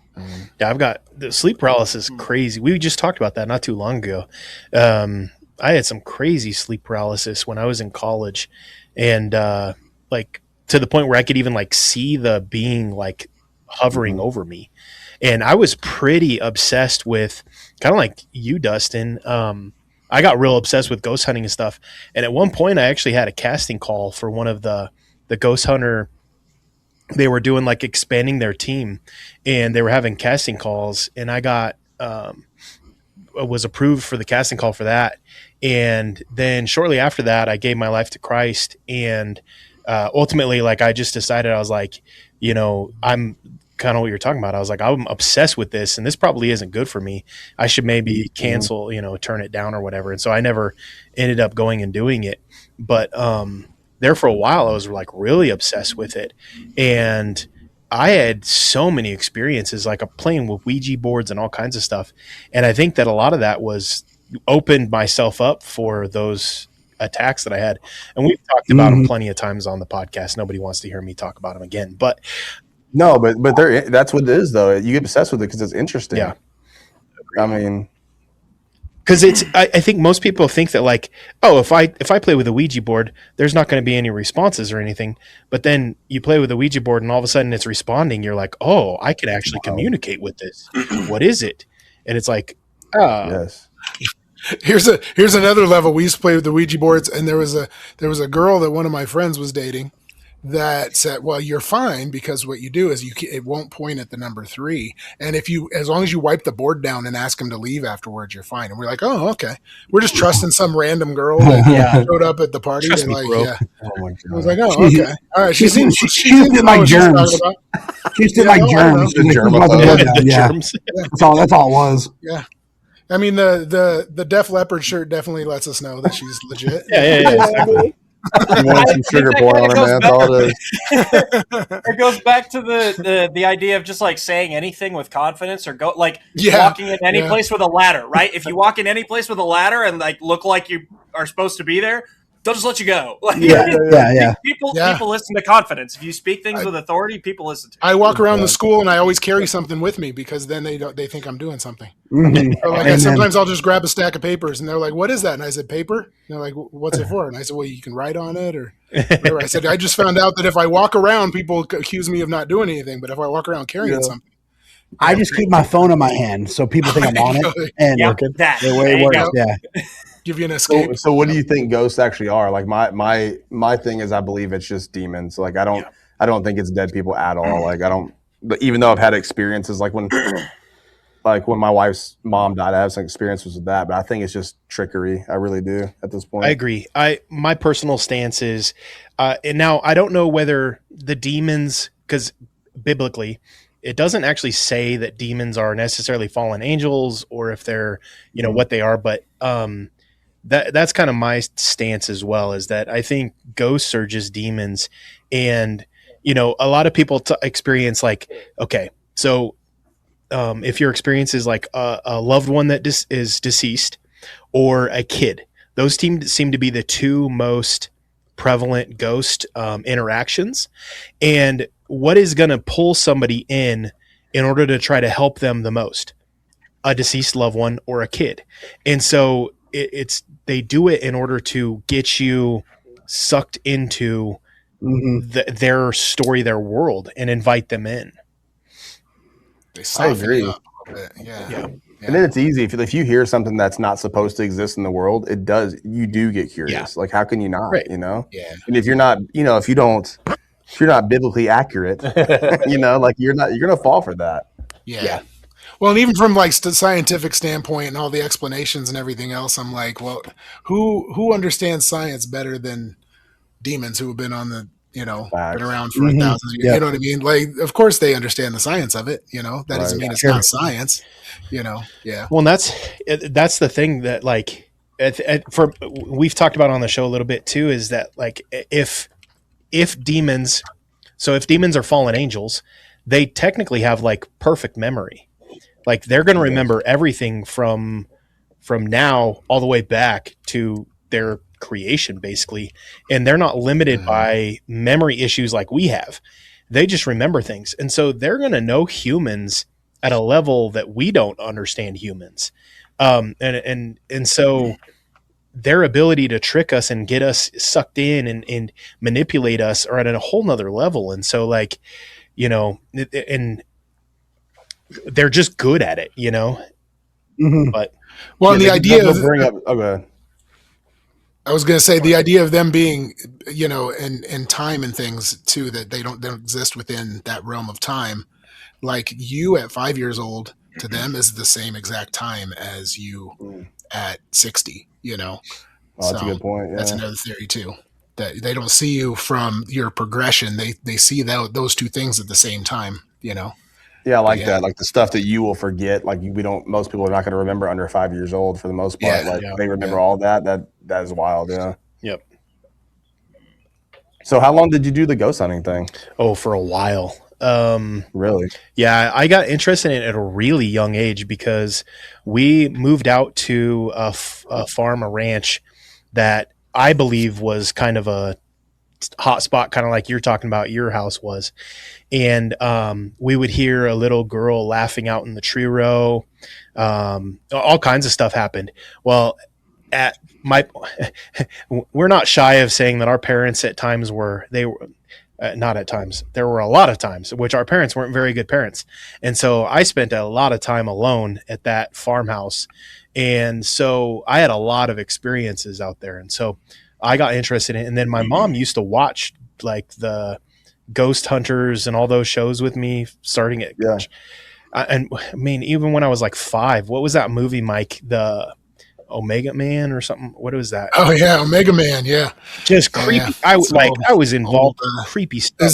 Yeah. I've got the sleep paralysis crazy. We just talked about that not too long ago. I had some crazy sleep paralysis when I was in college, and like to the point where I could even like see the being like hovering over me. And I was pretty obsessed with, kind of like you, Dustin, I got real obsessed with ghost hunting and stuff. And at one point, I actually had a casting call for one of the ghost hunter. They were doing like expanding their team, and they were having casting calls, and I got was approved for the casting call for that. And then shortly after that, I gave my life to Christ, and ultimately, like, I just decided, I was like, you know, I'm kind of what you're talking about. I was like, I'm obsessed with this, and this probably isn't good for me. I should maybe cancel, you know, turn it down or whatever. And so I never ended up going and doing it. But there for a while, I was like really obsessed with it. And I had so many experiences, like playing with Ouija boards and all kinds of stuff. And I think that a lot of that was opened myself up for those attacks that I had. And we've talked about them plenty of times on the podcast. Nobody wants to hear me talk about them again, but no, but that's what it is though. You get obsessed with it because it's interesting. Yeah. I mean, because I think most people think that, like, oh, if I play with a Ouija board, there's not going to be any responses or anything. But then you play with a Ouija board and all of a sudden it's responding. You're like, oh, I can actually communicate with this. What is it? And it's like, yes. Here's another level. We used to play with the Ouija boards, and there was a girl that one of my friends was dating that said, well, you're fine, because what you do is it won't point at the number 3. And as long as you wipe the board down and ask him to leave afterwards, you're fine. And we're like, oh, okay. We're just trusting some random girl that showed up at the party. Trust and me, like, bro. yeah. Oh my I was god. like, oh, okay. All right. She seems like germs. She did like germs. The germ Wipe the board down, The yeah. germs. That's all it was. Yeah. I mean, the Def Leppard shirt definitely lets us know that she's legit. Yeah, exactly. You want some sugar pour on her, man. That's all it is. It goes back to the idea of just like saying anything with confidence, or Yeah. walking in any place with a ladder, right? If you walk in any place with a ladder and like look like you are supposed to be there, they'll just let you go. Like, Yeah. People listen to confidence. If you speak things with authority, people listen to you. I walk around the school and I always carry something with me, because then they think I'm doing something. Mhm. Or like sometimes I'll just grab a stack of papers and they're like, what is that? And I said, paper. And they're like, what's it for? And I said, well, you can write on it or whatever. I said, I just found out that if I walk around, people accuse me of not doing anything. But if I walk around carrying something, I just keep my phone in my hand so people think I'm on it. And That the way it works, yeah. give you an escape. So what do you think ghosts actually are? Like my thing is, I believe it's just demons. Like I don't think it's dead people at all. Like I don't. But even though I've had experiences, like when my wife's mom died, I have some experiences with that. But I think it's just trickery. I really do at this point. I agree. My personal stance is, and now I don't know whether the demons, because biblically, it doesn't actually say that demons are necessarily fallen angels or if they're, you know, what they are. But that's kind of my stance as well, is that I think ghosts are just demons. And, you know, a lot of people experience like, okay, so if your experience is like a loved one that is deceased or a kid, those seem to be the two most prevalent ghost interactions. And what is going to pull somebody in order to try to help them the most? A deceased loved one or a kid. And so they do it in order to get you sucked into their story, their world, and invite them in. I agree. Yeah. And then it's easy if you hear something that's not supposed to exist in the world, you do get curious. Yeah. Like how can you not? Right. You know? Yeah. And if you're not, if you're not biblically accurate, like you're gonna fall for that. Yeah. Well, and even from like scientific standpoint and all the explanations and everything else, I'm like, well, who understands science better than demons who have been on the, been around for thousands of years? You know what I mean? Like, of course they understand the science of it. That doesn't mean it's not science. Yeah. Well, and that's the thing that like we've talked about on the show a little bit too, is that like if demons are fallen angels, they technically have like perfect memory. Like they're going to remember everything from now all the way back to their creation, basically. And they're not limited by memory issues like we have. They just remember things. And so they're going to know humans at a level that we don't understand humans. And so their ability to trick us and get us sucked in and manipulate us are at a whole nother level. And so like, and they're just good at it, But Well, and the idea they'll of bring up. Oh, go ahead. I was going to say the idea of them being, in time and things too, that they don't exist within that realm of time. Like you at 5 years old to them is the same exact time as you at 60. Oh, that's a good point. Yeah. That's another theory too. That they don't see you from your progression. They see those two things at the same time. Yeah, I like that. Like the stuff that you will forget. Like most people are not going to remember under 5 years old for the most part. They remember all that. That is wild. Yeah. Yep. So how long did you do the ghost hunting thing? Oh, for a while. Really? Yeah, I got interested in it at a really young age because we moved out to a farm, a ranch that I believe was kind of a hot spot, kind of like you're talking about your house was. And we would hear a little girl laughing out in the tree row. All kinds of stuff happened. Well, we're not shy of saying that our parents at times not at times. There were a lot of times which our parents weren't very good parents. And so I spent a lot of time alone at that farmhouse. And so I had a lot of experiences out there. And so I got interested in it. And then my mom used to watch like the Ghost Hunters and all those shows with me starting at and I mean, even when I was like 5, what was that movie, Mike? The Omega Man or something? What was that? Oh yeah, Omega Man. Yeah, just creepy. Yeah. I was involved in creepy stuff.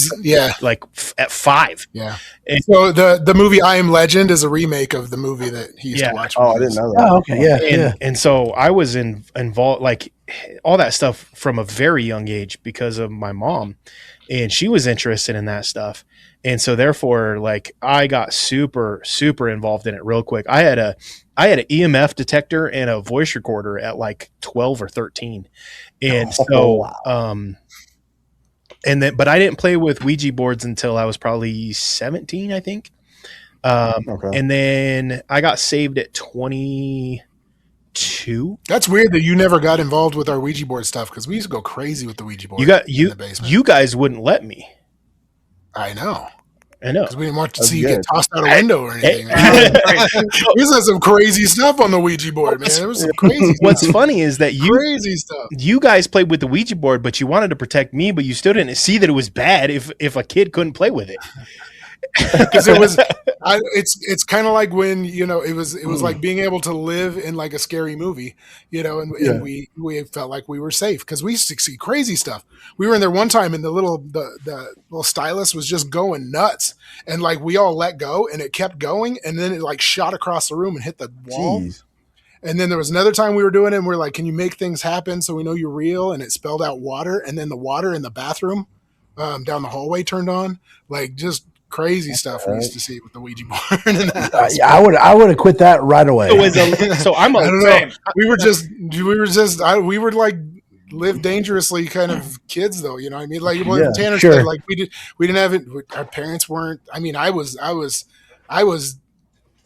Like at 5. Yeah. And so the movie I Am Legend is a remake of the movie that he used to watch. Oh, I didn't know that. Oh, okay. Yeah. And so I was involved, like all that stuff from a very young age because of my mom, and she was interested in that stuff. And so therefore, like I got super, super involved in it real quick. I had an EMF detector and a voice recorder at like 12 or 13. And but I didn't play with Ouija boards until I was probably 17, I think. And then I got saved at 22. That's weird that you never got involved with our Ouija board stuff because we used to go crazy with the Ouija board. In the basement. You guys wouldn't let me. I know. Because we didn't want to see you get tossed out a window or anything. We said some crazy stuff on the Ouija board, man. There was some crazy What's stuff. funny is that crazy stuff. You guys played with the Ouija board, but you wanted to protect me, but you still didn't see that it was bad if a kid couldn't play with it. Because it's kind of like when it was like being able to live in like a scary movie, and we felt like we were safe because we used to see crazy stuff. We were in there one time and the little stylus was just going nuts, and like we all let go and it kept going, and then it like shot across the room and hit the wall. Jeez. And then there was another time we were doing it and we're like, can you make things happen so we know you're real? And it spelled out water, and then the water in the bathroom down the hallway turned on, like just crazy stuff we used to see with the Ouija board. I would have quit that right away. I don't know. We were like live dangerously kind of kids though. You know what I mean? Like Tanner said, like we didn't have it. Our parents weren't. I mean, I was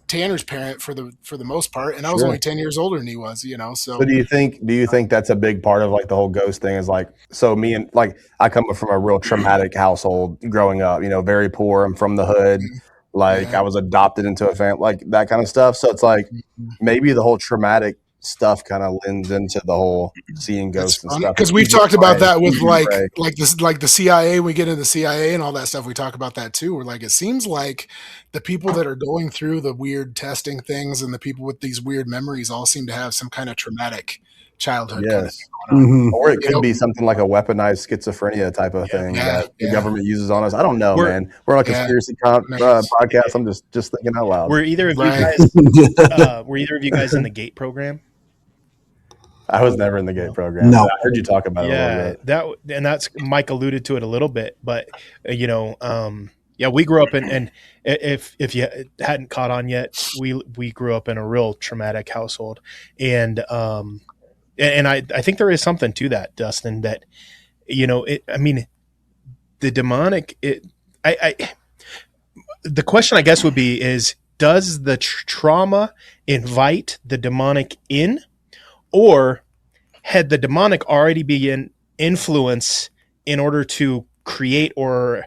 Tanner's parent for the most part, and I was only 10 years older than he was, So do you think that's a big part of like the whole ghost thing is like, so me and like I come from a real traumatic household growing up, very poor. I'm from the hood. Like I was adopted into a family, like that kind of stuff. So it's like maybe the whole traumatic stuff kind of lends into the whole seeing ghosts and stuff. Because we've talked about that with like the CIA. We get into the CIA and all that stuff. We talk about that too. We're like, it seems like the people that are going through the weird testing things and the people with these weird memories all seem to have some kind of traumatic childhood. Yes. Kind of thing going on. Or it could be something like a weaponized schizophrenia type of thing that the government uses on us. I don't know, man. We're on a conspiracy podcast. I'm just thinking out loud. Were either of you guys in the GATE program? I was never in the GATE program. No, I heard you talk about it a little bit. That's Mike alluded to it a little bit, but we grew up and if you hadn't caught on yet, we grew up in a real traumatic household, and I think there is something to that, Dustin. That the demonic. The question I guess would be is, does the trauma invite the demonic in? Or had the demonic already been influence in order to create or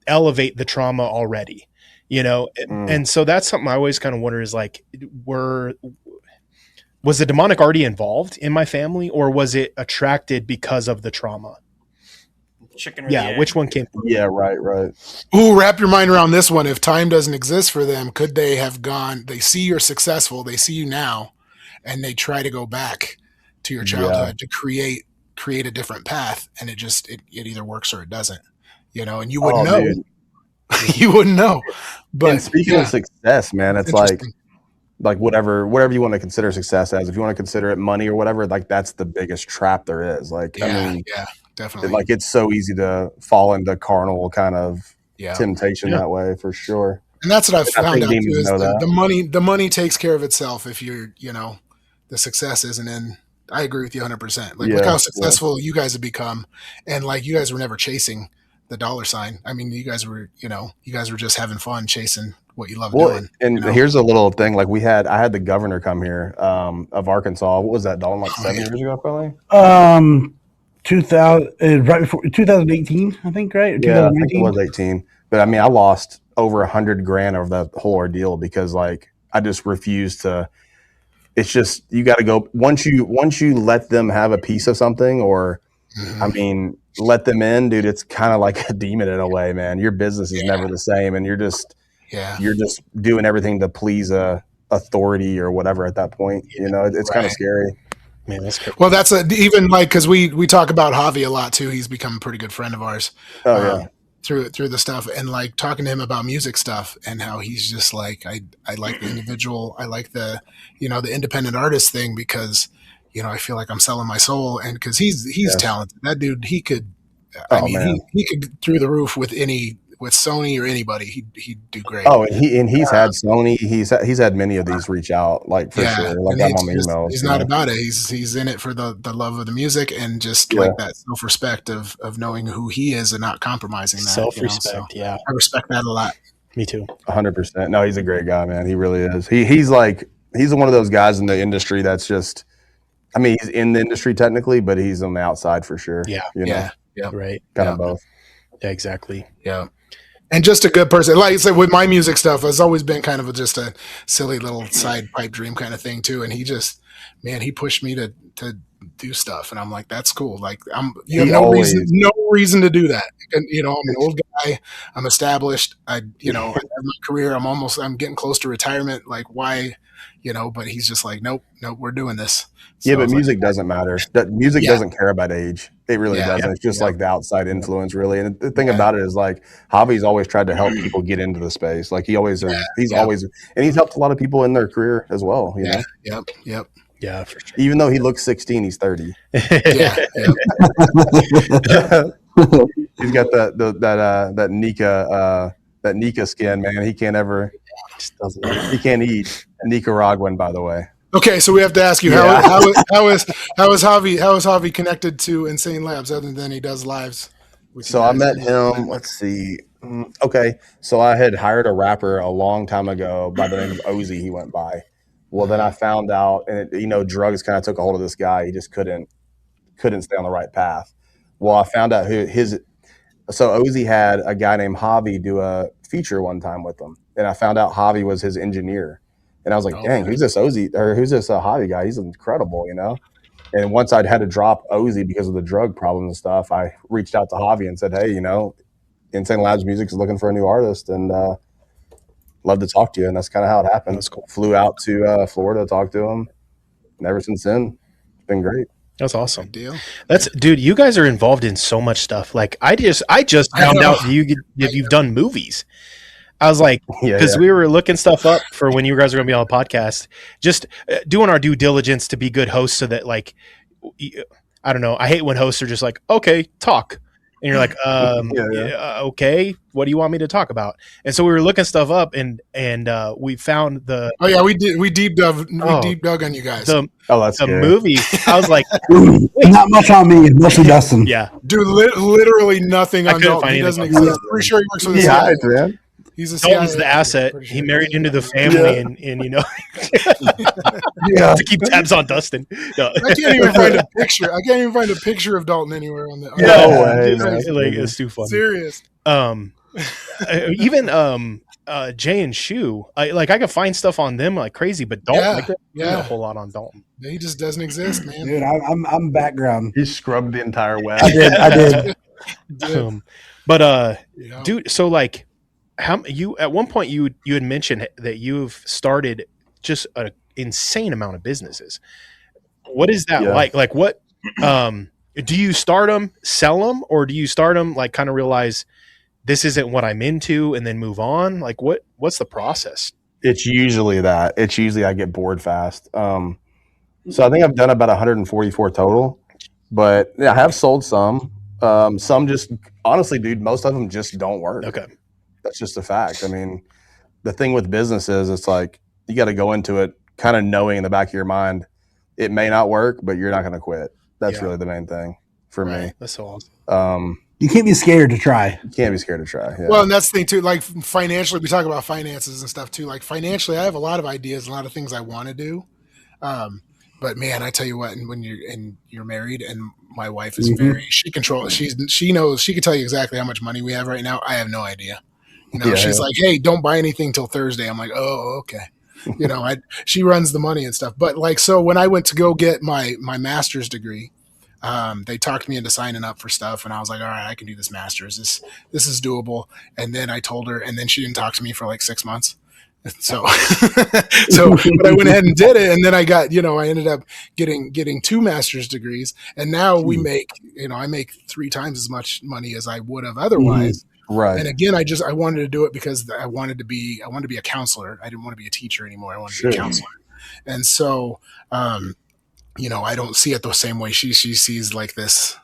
elevate the trauma already? And so that's something I always kind of wonder is like, was the demonic already involved in my family, or was it attracted because of the trauma? Chicken or Yeah, the egg? which one came first? Yeah, right. Ooh, wrap your mind around this one. If time doesn't exist for them, could they have gone? They see you're successful. They see you now, and they try to go back to your childhood to create a different path, and it either works or it doesn't. And you wouldn't know. Dude. You wouldn't know. But And speaking of success, man, it's like interesting. whatever you want to consider success as. If you want to consider it money or whatever, like that's the biggest trap there is. Like, I mean, definitely. it's so easy to fall into carnal kind of temptation that way for sure. And that's what I've found out too, demons is know that. the money takes care of itself if you're, the success isn't in. I agree with you 100%. Like, look how successful you guys have become. And like, you guys were never chasing the dollar sign. I mean, you guys were just having fun chasing what you love doing. And here's a little thing. Like I had the governor come here of Arkansas. What was that, Dalton? Like 7 years ago, probably? 2000, right before 2018, I think, right? Yeah, I think it was 18. But I mean, I lost over $100,000 over that whole ordeal because like I just refused to. It's just you got to go once you let them have a piece of something, or I mean, let them in, dude. It's kind of like a demon in a way, man. Your business is never the same, and you're just doing everything to please a authority or whatever at that point. It's kind of scary. Man, that's crazy. Well, that's even like, because we talk about Javi a lot too. He's become a pretty good friend of ours. Through the stuff, and like talking to him about music stuff and how he's just like, I like the individual, I like the the independent artist thing, because I feel like I'm selling my soul, and because he's talented. That dude, he could, he could through the roof with Sony or anybody. He'd do great. Oh, and he's had Sony. He's had many of these reach out, like for sure. Like I'm on the emails. He's not about it. He's in it for the love of the music, and just like that self-respect of knowing who he is and not compromising that. Self-respect, I respect that a lot. Me too. 100%. No, he's a great guy, man. He really is. He's one of those guys in the industry that's just. I mean, he's in the industry technically, but he's on the outside for sure. Yeah. Right. Kind of both. Yeah, exactly. Yeah. And just a good person. Like I said, with my music stuff, it's always been kind of just a silly little side pipe dream kind of thing too. And he just, he pushed me to do stuff. And I'm like, that's cool. Like you have no reason to do that. And, I'm an old guy. I'm established. I have my career. I'm getting close to retirement. Like why, but he's just like, nope, we're doing this. So but music doesn't matter. That music doesn't care about age. It really doesn't. It's just like the outside influence, really. And the thing about it is, like, Javi's always tried to help people get into the space. Like he always, he's always, and he's helped a lot of people in their career as well. You know? Yep. Yeah, for sure. Even though he looks 16, he's 30. He's got that Nika skin, man. He can't ever. He can't eat Nicaraguan, by the way. Okay, so we have to ask you how is Javi connected to Insane Labs other than he does lives? So I met him. Let's see. Okay, so I had hired a rapper a long time ago by the name of Ozzy. He went by. Well, then I found out, and drugs kind of took a hold of this guy. He just couldn't stay on the right path. Well, I found out so Ozzy had a guy named Javi do a feature one time with him, and I found out Javi was his engineer. And I was like, dang, who's this Ozzy, or who's this Javi guy? He's incredible, And once I'd had to drop Ozzy because of the drug problems and stuff, I reached out to Javi and said, hey, Insane Labs Music is looking for a new artist, and love to talk to you. And that's kind of how it happened. That's cool. Flew out to Florida to talk to him. And ever since then, it's been great. That's awesome. Good deal. Dude, you guys are involved in so much stuff. Like I just found out you've done movies. I was like, because we were looking stuff up for when you guys are going to be on the podcast, just doing our due diligence to be good hosts, so that, like, I don't know. I hate when hosts are just like, okay, talk. And you're like, okay, what do you want me to talk about? And so we were looking stuff up, and we found the. Oh yeah, we deep dug on you guys. That's the good. movie. I was like, not much on me, mostly Dustin. Yeah, dude, literally nothing on Dalton. He doesn't exist. I'm pretty sure he works with the man. He's a Dalton's the asset. Sure he married into the family, and to keep tabs on Dustin. No. I can't even find a picture of Dalton anywhere on the. No way, man. Like, it's too funny. Serious. Even Jay and Shu, I could find stuff on them like crazy, but Dalton, I couldn't find yeah. a whole lot on Dalton. He just doesn't exist, man. Dude, I'm background. He scrubbed the entire web. I did. But Yeah. dude, so like, how you at one point you had mentioned that you've started just an insane amount of businesses. What is that Yeah. like? Like, what do you start them, sell them, or do you start them like kind of realize this isn't what I'm into and then move on? Like, what's the process? It's usually that. It's usually I get bored fast. So I think I've done about 144 total, but yeah, I have sold some. Some just honestly, dude, most of them just don't work. Okay. That's just a fact. I mean, the thing with business is it's like you got to go into it kind of knowing in the back of your mind it may not work, but you're not going to quit. That's really the main thing for me. That's so awesome. You can't be scared to try. You can't be scared to try. Yeah. Well, and that's the thing too. Like financially, we talk about finances and stuff too. Like financially, I have a lot of ideas, a lot of things I want to do. But man, I tell you what, and when you're married, and my wife is she controls. She knows. She can tell you exactly how much money we have right now. I have no idea. You know, she's like, "Hey, don't buy anything till Thursday." I'm like, "Oh, okay." You know, she runs the money and stuff. But like, so when I went to go get my master's degree, they talked me into signing up for stuff, and I was like, all right, I can do this master's. This is doable. And then I told her, and then she didn't talk to me for like 6 months. So, but I went ahead and did it. And then I got, I ended up getting 2 master's degrees. And now we make, I make 3 times as much money as I would have otherwise. Right. And again, I wanted to do it because I wanted to be a counselor. I didn't want to be a teacher anymore. I wanted to be a counselor. And so, I don't see it the same way she sees like this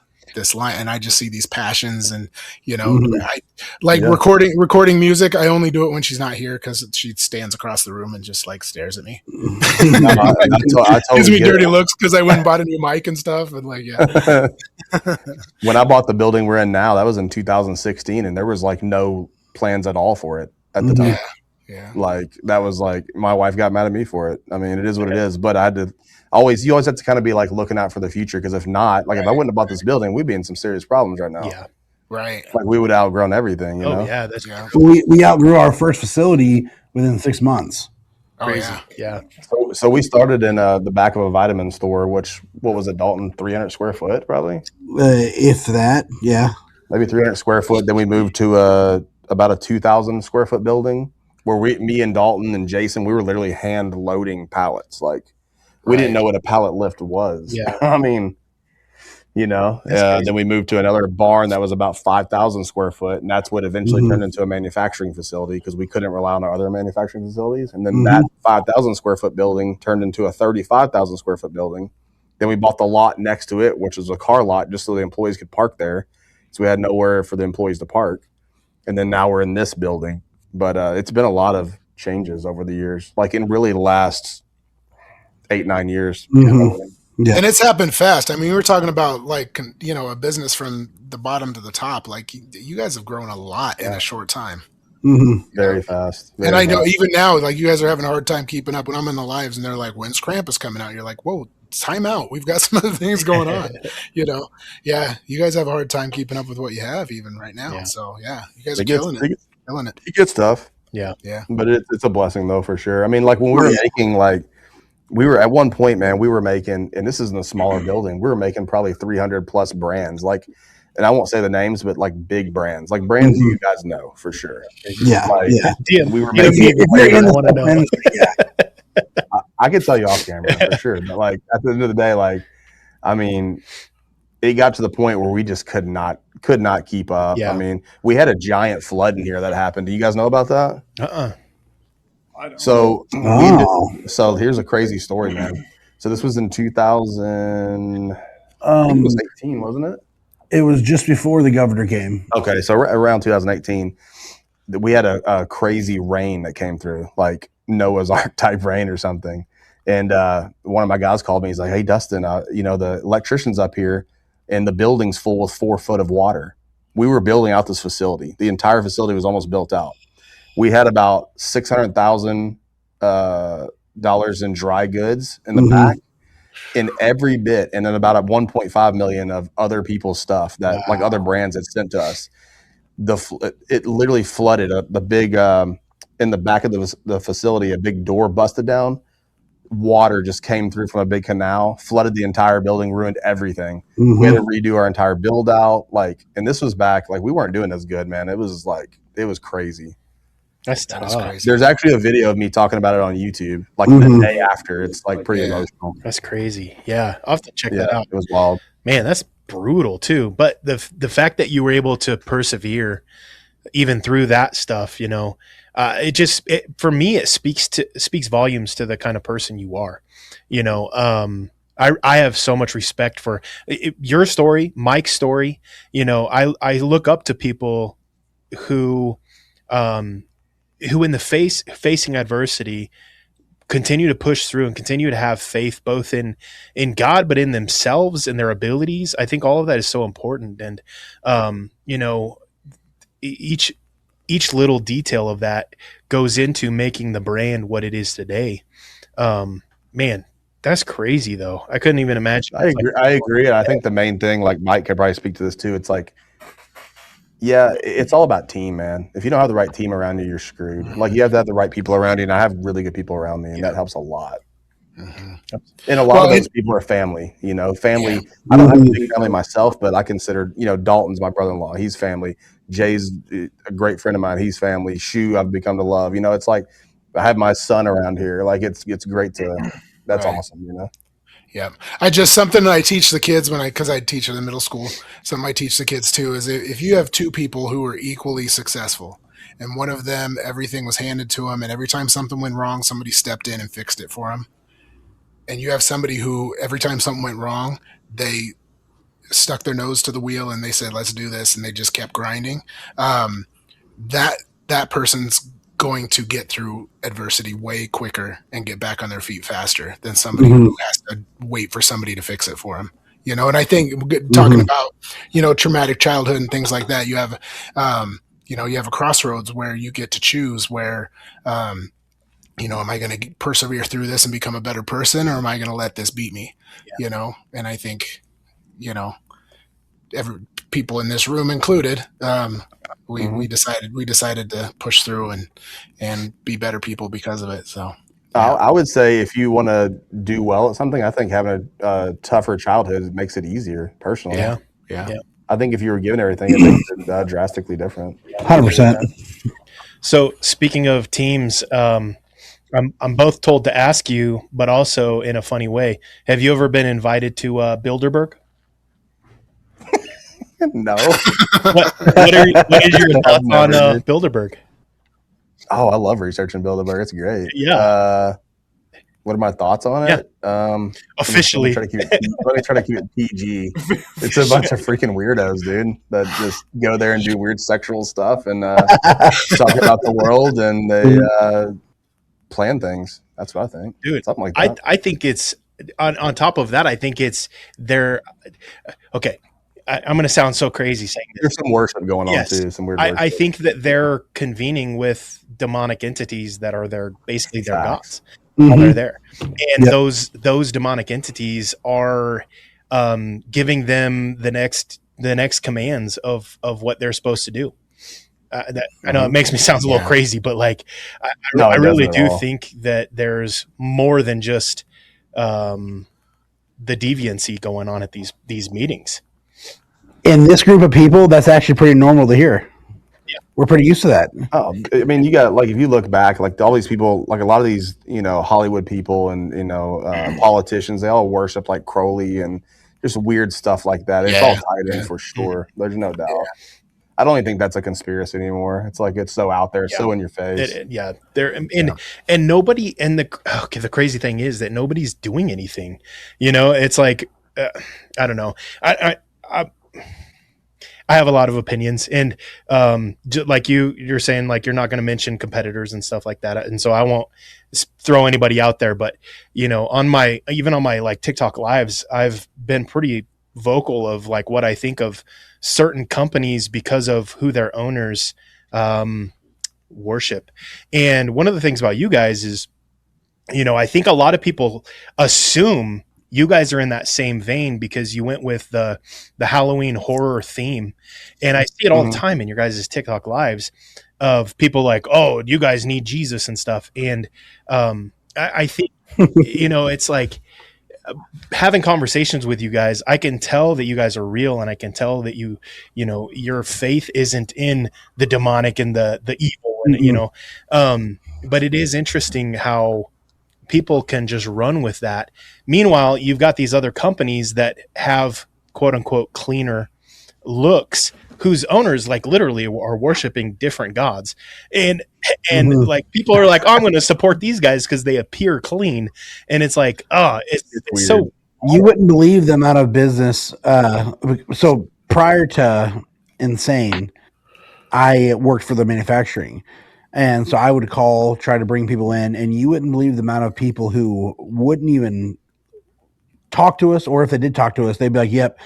line, and I just see these passions, and I like recording music. I only do it when she's not here because she stands across the room and just like stares at me. I Gives me dirty looks because I went and bought a new mic and stuff, and like When I bought the building we're in now, that was in 2016, and there was like no plans at all for it at the time. Yeah. Like that was like my wife got mad at me for it. I mean, it is what it is, but I had to you always have to kind of be like looking out for the future, because if not, like if I wouldn't have bought this building, we'd be in some serious problems right now. Yeah. Right. Like we would have outgrown everything, you know? Yeah, that's We outgrew our first facility within 6 months. crazy. Yeah. So we started in the back of a vitamin store, what was it, Dalton? 300 square foot, probably? If that, yeah. Maybe 300 square foot. Then we moved to about a 2,000 square foot building where me and Dalton and Jason, we were literally hand loading pallets. Like we didn't know what a pallet lift was. Yeah. I mean, then we moved to another barn that was about 5,000 square foot. And that's what eventually turned into a manufacturing facility, because we couldn't rely on our other manufacturing facilities. And then that 5,000 square foot building turned into a 35,000 square foot building. Then we bought the lot next to it, which was a car lot, just so the employees could park there. So we had nowhere for the employees to park. And then now we're in this building. But it's been a lot of changes over the years, like in really the last 8-9 years. Yeah. And it's happened fast. I mean, we were talking about like, a business from the bottom to the top. Like you guys have grown a lot in a short time. Very fast. And I know even now, like you guys are having a hard time keeping up when I'm in the lives, and they're like, when's Krampus coming out? You're like, whoa, time out. We've got some other things going on. Yeah, you guys have a hard time keeping up with what you have even right now. Yeah. So yeah, you guys are killing it. It gets tough. Yeah. But it's a blessing though, for sure. I mean, like when we were making we were at one point, man, we were making, and this is in a smaller building, we were making probably 300 plus brands, like, and I won't say the names, but like big brands, like brands you guys know for sure. Yeah. We were making. I could tell you off camera for sure, but like at the end of the day, like, I mean, it got to the point where we just could not keep up. Yeah. I mean, we had a giant flood in here that happened. Do you guys know about that? So so here's a crazy story, man. So this was in 2000. I think it was 18, wasn't it? It was just before the governor came. Okay, so around 2018, we had a crazy rain that came through, like Noah's Ark type rain or something. And one of my guys called me. He's like, "Hey, Dustin, the electrician's up here, and the building's full with 4 foot of water." We were building out this facility. The entire facility was almost built out. We had about $600,000 in dry goods in the back, in every bit, and then about $1.5 million of other people's stuff that like other brands had sent to us. It literally flooded the big. in the back of the facility, a big door busted down. Water just came through from a big canal, flooded the entire building, ruined everything. We had to redo our entire build out. Like, and this was back, like, we weren't doing as good, man. It was crazy. That's crazy. There's actually a video of me talking about it on YouTube, like the day after. It's like pretty emotional. That's crazy. Yeah, I'll have to check that out. It was wild. Man, that's brutal too. But the fact that you were able to persevere even through that stuff, you know, for me, it speaks volumes to the kind of person you are. You know, I have so much respect for your story, Mike's story. You know, I look up to people who in the facing adversity continue to push through and continue to have faith both in God, but in themselves and their abilities. I think all of that is so important. And, you know, each little detail of that goes into making the brand what it is today. Man, that's crazy though. I couldn't even imagine. I agree. And I think the main thing, like Mike could probably speak to this too. It's like, yeah, it's all about team, man. If you don't have the right team around you, you're screwed. Like, you have to have the right people around you, and I have really good people around me, and that helps a lot. And a lot of those people are family, you know, family. I don't have a big family myself, but I consider, you know, Dalton's my brother-in-law. He's family. Jay's a great friend of mine. He's family. Shu, I've become to love. You know, it's like I have my son around here. Like, it's great that's awesome, you know. Yeah. Something that I teach the kids because I teach in the middle school, something I teach the kids too, is if you have two people who are equally successful and one of them, everything was handed to them and every time something went wrong, somebody stepped in and fixed it for them. And you have somebody who every time something went wrong, they stuck their nose to the wheel and they said, let's do this. And they just kept grinding. That person's going to get through adversity way quicker and get back on their feet faster than somebody who has to wait for somebody to fix it for them. You know, and I think talking about, you know, traumatic childhood and things like that, you have, you know, you have a crossroads where you get to choose where, you know, am I going to persevere through this and become a better person, or am I going to let this beat me? You know, and I think, you know, people in this room included, we decided to push through and be better people because of it. So I would say if you want to do well at something, I think having a tougher childhood makes it easier personally. Yeah. I think if you were given everything, it makes it drastically different. 100%. So speaking of teams, I'm both told to ask you, but also in a funny way. Have you ever been invited to Bilderberg? No. What is your thoughts on Bilderberg? Oh, I love researching Bilderberg. It's great. Yeah. What are my thoughts on it? Officially. Let me try to keep it PG. It's a bunch of freaking weirdos, dude, that just go there and do weird sexual stuff and talk about the world, and they plan things. That's what I think. Dude, something like that. I think it's on top of that. I think it's okay. I'm going to sound so crazy saying this. There's some worship going on too. Some weird. I think that they're convening with demonic entities that are basically their gods while they're there, and those demonic entities are giving them the next commands of what they're supposed to do. I know it makes me sound a little crazy, but like I really do think that there's more than just the deviancy going on at these meetings. In this group of people, that's actually pretty normal to hear. Yeah. We're pretty used to that. Oh, I mean, you got, like, if you look back, like all these people, like a lot of these, you know, Hollywood people and, you know, politicians, they all worship like Crowley and just weird stuff like that. It's all tied in for sure. There's no doubt. I don't even think that's a conspiracy anymore. It's like, it's so out there, so in your face. And nobody, and the crazy thing is that nobody's doing anything. You know, it's like, I don't know. I have a lot of opinions, and like you're saying, like, you're not going to mention competitors and stuff like that, and so I won't throw anybody out there. But you know, even on my like TikTok lives, I've been pretty vocal of like what I think of certain companies because of who their owners worship. And one of the things about you guys is, you know, I think a lot of people assume you guys are in that same vein because you went with the Halloween horror theme. And I see it all the time in your guys' TikTok lives. of people like, oh, you guys need Jesus and stuff. And I think, it's like having conversations with you guys, I can tell that you guys are real, and I can tell that your faith isn't in the demonic and the evil, and but it is interesting how people can just run with that. Meanwhile, you've got these other companies that have quote unquote cleaner looks, whose owners like literally are worshiping different gods, and like people are like, oh, I'm going to support these guys because they appear clean, and it's like, it's so. You wouldn't believe the amount of business. So prior to Insane, I worked for the manufacturing, and so I would try to bring people in, and you wouldn't believe the amount of people who wouldn't even talk to us, or if they did talk to us, they'd be like, "Yep,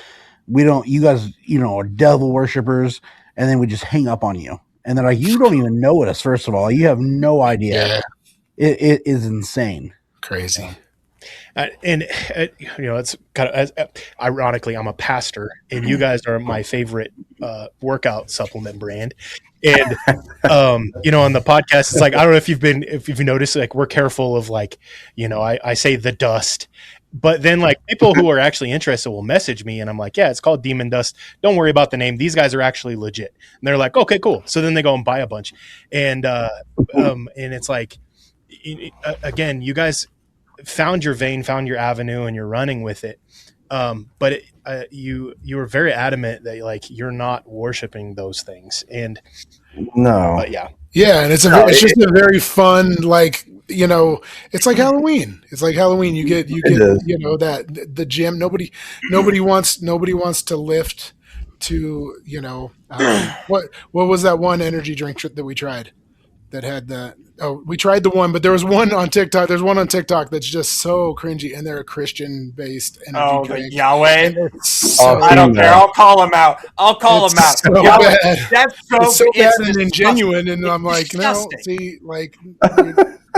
we don't. You guys, are devil worshippers," and then we just hang up on you. And they're like, "You don't even know us. First of all, you have no idea." Yeah. It is insane, crazy. It's kind of ironically, I'm a pastor, and you guys are my favorite workout supplement brand. And on the podcast, it's like, I don't know if you've noticed, like, we're careful of, like, I say the dust, but then like people who are actually interested will message me, and I'm like, yeah, it's called Demon Dust. Don't worry about the name. These guys are actually legit. And they're like, okay, cool. So then they go and buy a bunch, and it's like, again, you guys found your vein, found your avenue, and you're running with it. But you were very adamant that, like, you're not worshiping those things. And but yeah, and it's just a very fun, like, it's like Halloween. It's like Halloween. You get that the gym. Nobody wants to lift to what was that one energy drink that we tried that had the. Oh, we tried the one, but there was one on TikTok. There's one on TikTok that's just so cringy, and they're a Christian-based energy drink. Yahweh. I don't care. I'll call him out. So Yahweh. bad. That's so bad and ingenuine, and I'm like, disgusting. No, see, like,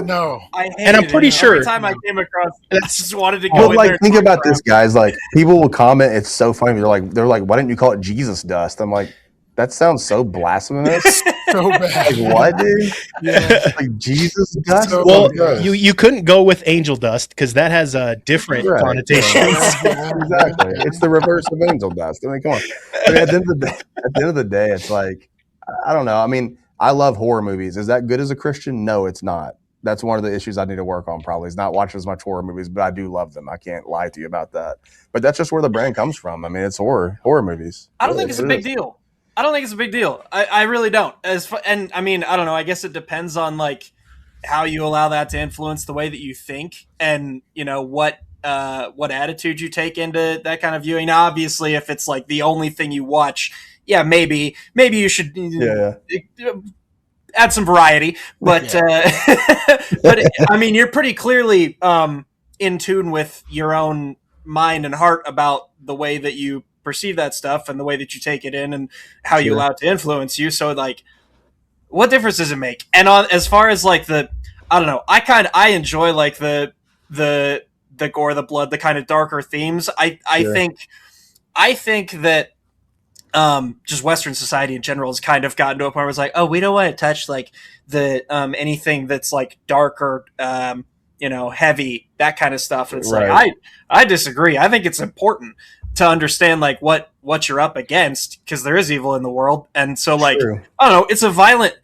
no. And I'm pretty sure every time I came across it, I just wanted to go. But like, think about this, guys. Like, people will comment. It's so funny. They're like, why didn't you call it Jesus dust? I'm like, that sounds so blasphemous. So bad. Like, what, dude? Yeah. Like Jesus dust? Well, you couldn't go with angel dust because that has a different connotation. Exactly. It's the reverse of angel dust. I mean, come on. I mean, at the end of the day, it's like, I don't know. I mean, I love horror movies. Is that good as a Christian? No, it's not. That's one of the issues I need to work on, probably, is not watching as much horror movies, but I do love them. I can't lie to you about that. But that's just where the brand comes from. I mean, it's horror movies. I don't think it's a big deal. I really don't. And I mean, I don't know. I guess it depends on, like, how you allow that to influence the way that you think, and what attitude you take into that kind of viewing. Now, obviously, if it's like the only thing you watch, yeah, maybe you should add some variety. But but I mean, you're pretty clearly in tune with your own mind and heart about the way that you perceive that stuff and the way that you take it in and how you allow it to influence you. So, like, what difference does it make? And as far as, like, I don't know, I enjoy, like, the gore, the blood, the kind of darker themes. I think that just Western society in general has kind of gotten to a point where it's like, oh, we don't want to touch, like, the anything that's, like, dark or heavy, that kind of stuff. And it's like, I disagree. I think it's important to understand, like, what you're up against, because there is evil in the world. And so, like, I don't know, it's violent.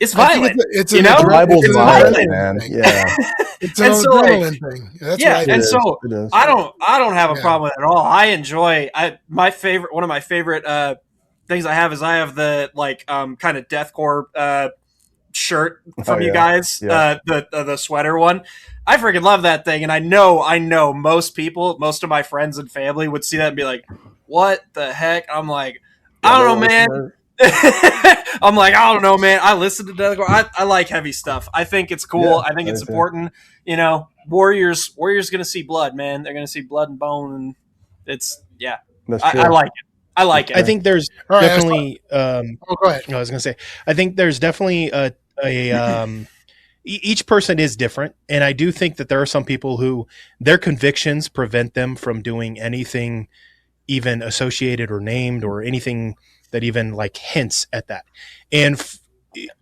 It's violent. The Bible's violent, man. Yeah. It's an adrenaline thing. That's and so I don't have a problem with it at all. I enjoy one of my favorite things I have the, like, kind of deathcore shirt from you guys, the sweater one. I freaking love that thing, and I know most of my friends and family would see that and be like, what the heck? I'm like, I don't know, man. I'm like, I don't know, man. I listen to deathcore. I like heavy stuff. I think it's cool. I think it's important. Warriors gonna see blood, man. They're gonna see blood and bone, and it's I like it. I like it. I think there's definitely. Go ahead. I was gonna say, I think there's definitely each person is different, and I do think that there are some people who their convictions prevent them from doing anything even associated or named or anything that even, like, hints at that. And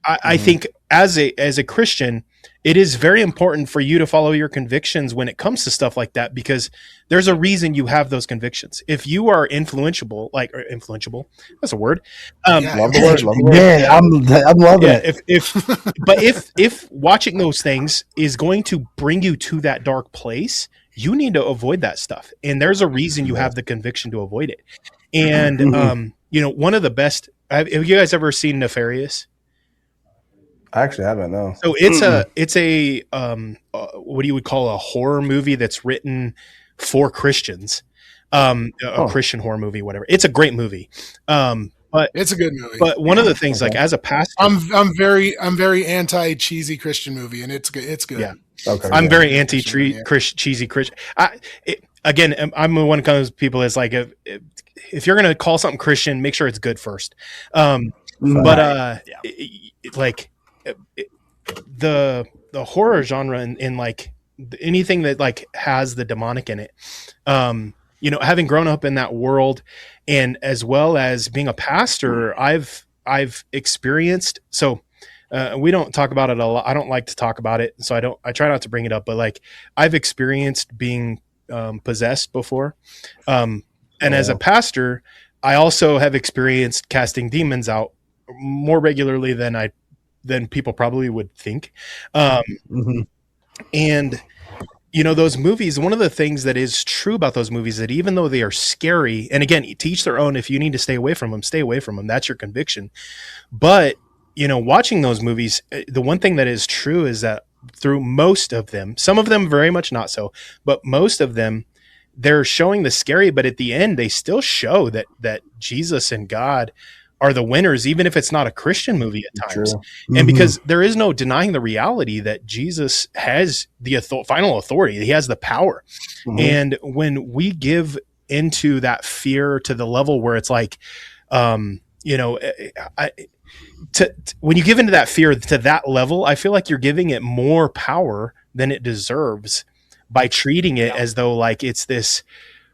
I think as a Christian, it is very important for you to follow your convictions when it comes to stuff like that, because there's a reason you have those convictions. If you are influential, that's a word. Love the word. Love the word. Yeah, I'm loving it. If watching those things is going to bring you to that dark place, you need to avoid that stuff. And there's a reason you have the conviction to avoid it. And one of the best. Have you guys ever seen Nefarious? I actually haven't. No. So it's a what you would call a horror movie that's written for Christians, Christian horror movie, whatever. It's a great movie, but it's a good movie. But one of the things, like as a pastor, I'm very anti cheesy Christian movie, and it's good. It's good. Yeah. Okay. I'm very anti cheesy Christian. I'm one of those people that's like, if you're gonna call something Christian, make sure it's good first. The horror genre and like anything that like has the demonic in it, having grown up in that world, and as well as being a pastor, I've experienced. So we don't talk about it a lot. I don't like to talk about it, so I try not to bring it up. But like I've experienced being possessed before, and as a pastor, I also have experienced casting demons out more regularly than people probably would think. And those movies, one of the things that is true about those movies, that even though they are scary, and again, to each their own, if you need to stay away from them, that's your conviction. But watching those movies, the one thing that is true is that through most of them, some of them very much not so, but most of them, they're showing the scary, but at the end they still show that Jesus and God are the winners, even if it's not a Christian movie at times. And because there is no denying the reality that Jesus has the final authority. He has the power. And when we give into that fear to the level where it's like, when you give into that fear to that level, I feel like you're giving it more power than it deserves by treating it as though like it's this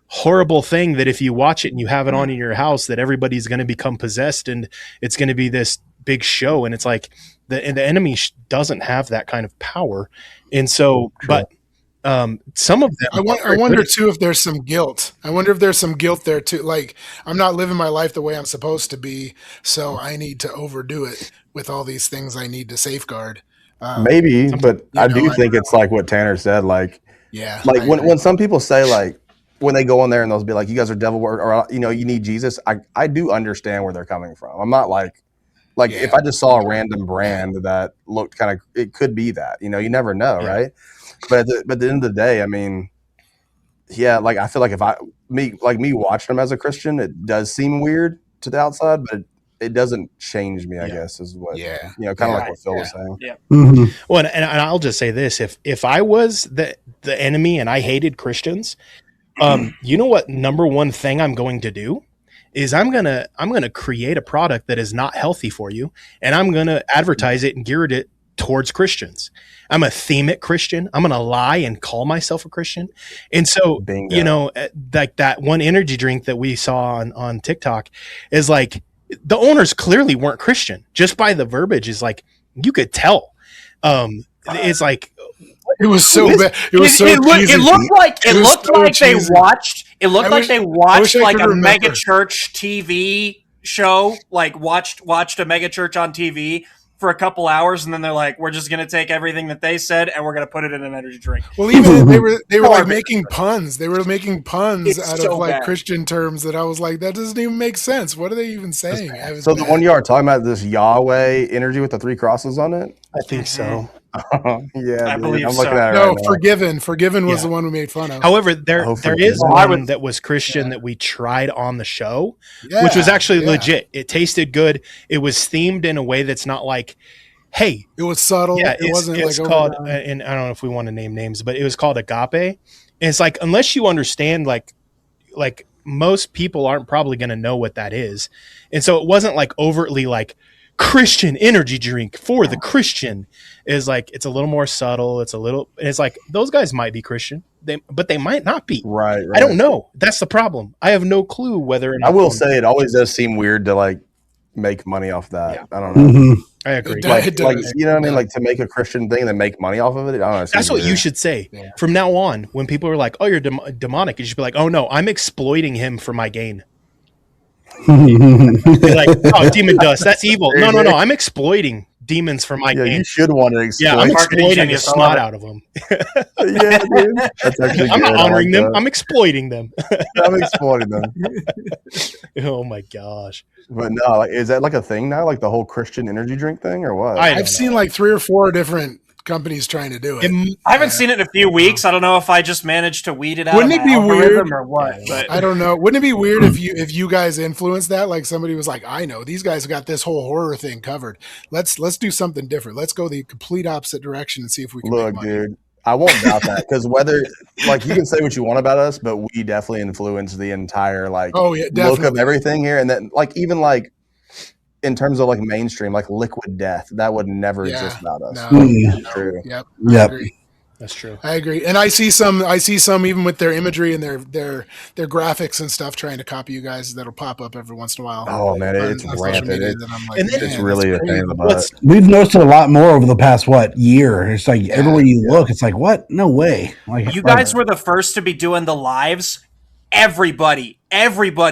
horrible thing that if you watch it and you have it on in your house, that everybody's going to become possessed and it's going to be this big show. And it's like the enemy doesn't have that kind of power. And so, but some of them, I wonder too if there's some guilt. I wonder if there's some guilt there too. Like, I'm not living my life the way I'm supposed to be, so I need to overdo it with all these things I need to safeguard. Maybe, but I do think it's like what Tanner said. Like, when some people say like, when they go in there and they'll be like, you guys are devil work, or you need Jesus. I do understand where they're coming from. I'm not like if I just saw a random brand that looked kind of, it could be that, you never know. Right. But at the end of the day, I mean, like I feel like me watching them as a Christian, it does seem weird to the outside, but it doesn't change me, I guess, is what, kind of like what Phil was saying. Yeah. Well, and I'll just say this, if I was the enemy and I hated Christians, you know what number one thing I'm going to do is I'm gonna create a product that is not healthy for you, and I'm gonna advertise it and gear it towards Christians. I'm a theme it Christian. I'm gonna lie and call myself a Christian. And so, like that one energy drink that we saw on TikTok is like, the owners clearly weren't Christian. Just by the verbiage is like, you could tell. It's like, it was so bad. It was so cheesy. It looked like they watched. It looked like they watched like a mega church TV show. Like watched a mega church on TV for a couple hours, and then they're like, "We're just gonna take everything that they said and we're gonna put it in an energy drink." Well, even they were like making puns. They were making puns out of like Christian terms that I was like, that doesn't even make sense. What are they even saying? So the one you are talking about, this Yahweh energy with the 3 crosses on it? I think so. I believe I'm looking so. at it No, right now. Forgiven was the one we made fun of. However, there is one that was Christian that we tried on the show, which was actually legit. It tasted good. It was themed in a way that's not like, hey, it was subtle. Yeah, it wasn't it's like called, and I don't know if we want to name names, but it was called Agape. And it's like, unless you understand, like most people aren't probably going to know what that is. And so it wasn't like overtly like Christian energy drink for the Christian. Is like, it's a little more subtle. It's like, those guys might be Christian, but they might not be. Right. I don't know. That's the problem. I have no clue whether or not. I will say it always does seem weird to like make money off that. Yeah. I don't know. Mhm. I agree. It Like does. you know what I mean? Like to make a Christian thing and then make money off of it. I don't know. it That's seems what you weird. should say Yeah. from now on. When people are like, "Oh, you're demonic," you should be like, "Oh no, I'm exploiting him for my gain." Be like, "Oh, demon dust, that's evil." No, I'm exploiting demons for my Yeah, gain. you should want to exploit. Yeah, I'm Marketing exploiting the genius, I love snot it. out of them. Yeah, dude. That's actually I'm good. not I honoring like them. that. I'm exploiting them. I'm exploiting them. Oh my gosh. But no, like, is that like a thing now? Like the whole Christian energy drink thing, or what? I don't I've seen like 3 or 4 different companies trying to do it. I haven't seen it in a few weeks. I don't know if I just managed to weed it out. Wouldn't of it my be algorithm weird? or what? But I don't know. Wouldn't it be weird if you guys influenced that? Like somebody was like, I know these guys got this whole horror thing covered. Let's do something different. Let's go the complete opposite direction and see if we can Look, make money. dude, I won't doubt that because whether like you can say what you want about us, but we definitely influence the entire like Oh yeah, look of definitely. everything here, and then like even like in terms of like mainstream, like Liquid Death, that would never Yeah, exist without us. no. It's true. Yep. Yep. I agree. That's true. I agree. And I see some even with their imagery and their graphics and stuff trying to copy you guys that'll pop up every once in a while. Oh man, on- it's on social rampant. media It's, that I'm like, and then- man, it's really a that's pain in the crazy. butt. We've noticed it a lot more over the past year. It's like everywhere you look, it's like what? No way! Like you guys were the first to be doing the lives. Everybody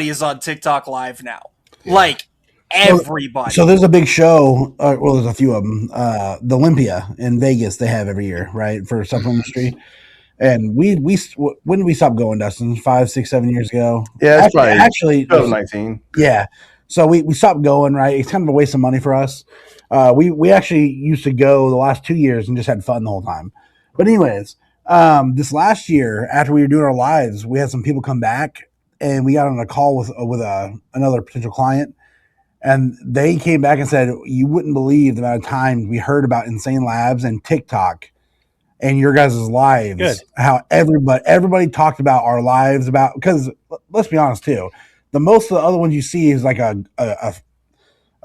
is on TikTok live now. Like everybody. So there's a big show. Well, there's a few of them. The Olympia in Vegas they have every year, right, for supplement industry. And we when did we stop going, Dustin? 5, 6, 7 years ago. Yeah, it's probably actually 2019. yeah. So we stopped going, right? It's kind of a waste of money for us. We actually used to go the last 2 years and just had fun the whole time. But anyways, this last year after we were doing our lives, we had some people come back and we got on a call with another potential client. And they came back and said, you wouldn't believe the amount of times we heard about Insane Labs and TikTok and your guys' lives. Good. How everybody talked about our lives about, because let's be honest too, the most of the other ones you see is like a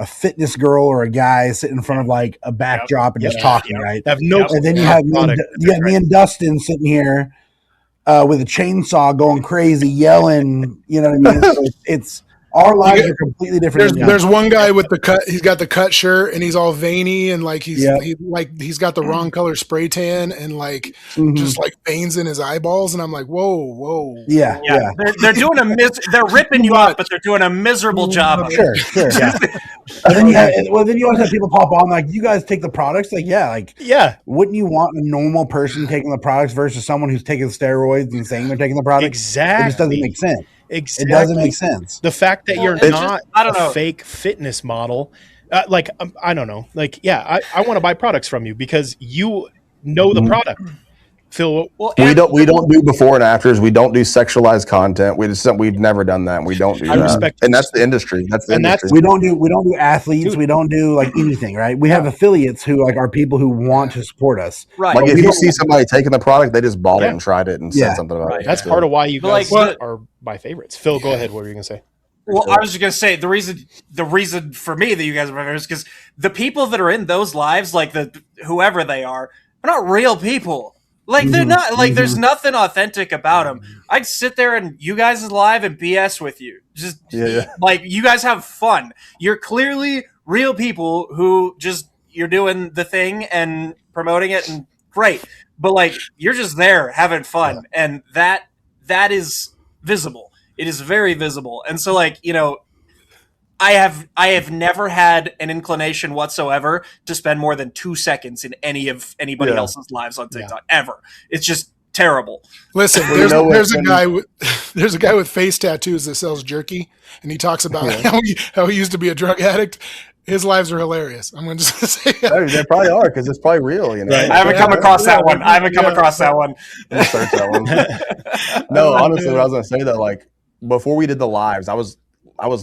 fitness girl or a guy sitting in front of like a backdrop and just talking, right? Have no. And then you have me and Dustin sitting here with a chainsaw going crazy, yelling, you know what I mean? So it's our lives are completely different. There's one guy with the cut. He's got the cut shirt and he's all veiny and like he's got the wrong color spray tan and like just like veins in his eyeballs. And I'm like, whoa. Yeah. They're doing they're ripping you off, but they're doing a miserable job of it. Sure. Yeah. And then you always have people pop on like, you guys take the products? Like, yeah. Wouldn't you want a normal person taking the products versus someone who's taking steroids and saying they're taking the products? Exactly. It just doesn't make sense. Exactly. It doesn't make sense. The fact that you're it's not just- I don't know. a fake fitness model, I don't know. Like, yeah, I want to buy products from you because you know the product. Phil, Well, We don't do before and afters. We don't do sexualized content. We've never done that. We don't do I that. respect And that's the industry. We don't do athletes. We don't do like anything, right? We have affiliates who like are people who want to support us. right. Like if we you don't- see somebody taking the product, they just bought it Yeah. and tried it and Yeah. said something about it. that's part of why you But, guys like, are my favorites. Phil, go ahead. What were you gonna say? Well, I was just gonna say the reason for me that you guys are my favorites is because the people that are in those lives, like whoever they are not real people. Like they're not like there's nothing authentic about them. I'd sit there and you guys is live and BS with you. Just like you guys have fun. You're clearly real people who just you're doing the thing and promoting it and great. But like you're just there having fun and that is visible. It is very visible. And so like, you know, I have never had an inclination whatsoever to spend more than 2 seconds in anybody else's lives on TikTok ever. It's just terrible. Listen, Well, there's a guy with face tattoos that sells jerky, and he talks about how he used to be a drug addict. His lives are hilarious. I'm going to just say They probably are because it's probably real. You know, Right. I haven't come across that one. I haven't come across that one. Search that one. No, honestly, what I was going to say that like before we did the lives, I was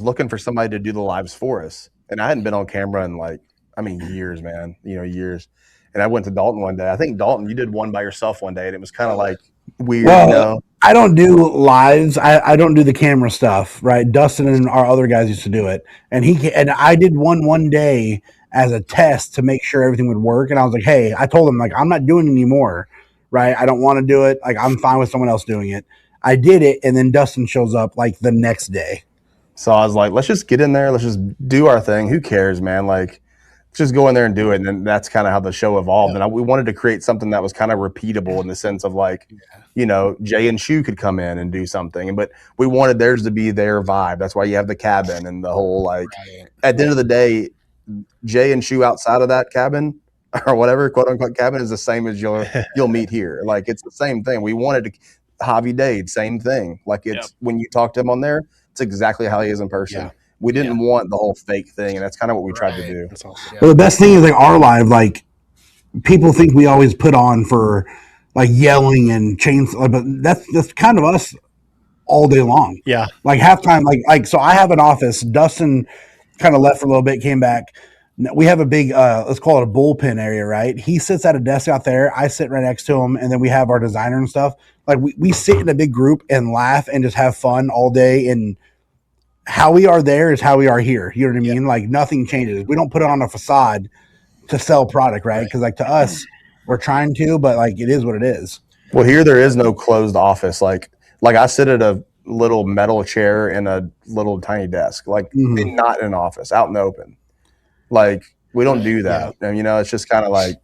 looking for somebody to do the lives for us, and I hadn't been on camera in years, man. Years. And I went to Dalton one day. I think Dalton, you did one by yourself one day, and it was kind of like weird. Well, I don't do lives. I don't do the camera stuff, right? Dustin and our other guys used to do it, and I did one day as a test to make sure everything would work. And I was like, hey, I told him like I'm not doing it anymore, right? I don't want to do it. Like I'm fine with someone else doing it. I did it, and then Dustin shows up like the next day. So I was like, let's just get in there. Let's just do our thing. Who cares, man? Like, let's just go in there and do it. And then that's kind of how the show evolved. And we wanted to create something that was kind of repeatable in the sense of like, you know, Jay and Shu could come in and do something, but we wanted theirs to be their vibe. That's why you have the cabin and the whole like. At the end of the day, Jay and Shu outside of that cabin or whatever quote unquote cabin is the same as you'll meet here. Like it's the same thing. We wanted to. Javi Dade, same thing. Like it's when you talk to him on there, it's exactly how he is in person. Yeah. We didn't want the whole fake thing, and that's kind of what we tried to do. That's awesome. Well, the best thing is like our live, like people think we always put on for like yelling and chains, but that's kind of us all day long. Yeah, like halftime, like so. I have an office. Dustin kind of left for a little bit, came back. We have a big, let's call it a bullpen area, right? He sits at a desk out there. I sit right next to him, and then we have our designer and stuff. Like we sit in a big group and laugh and just have fun all day. And how we are there is how we are here. You know what I mean? Like nothing changes. We don't put it on a facade to sell product, right? Because like to us, we're trying to, but like it is what it is. Well, here there is no closed office. Like I sit at a little metal chair in a little tiny desk, like not in an office, out in the open. Like we don't do that. And, you know, it's just kind of like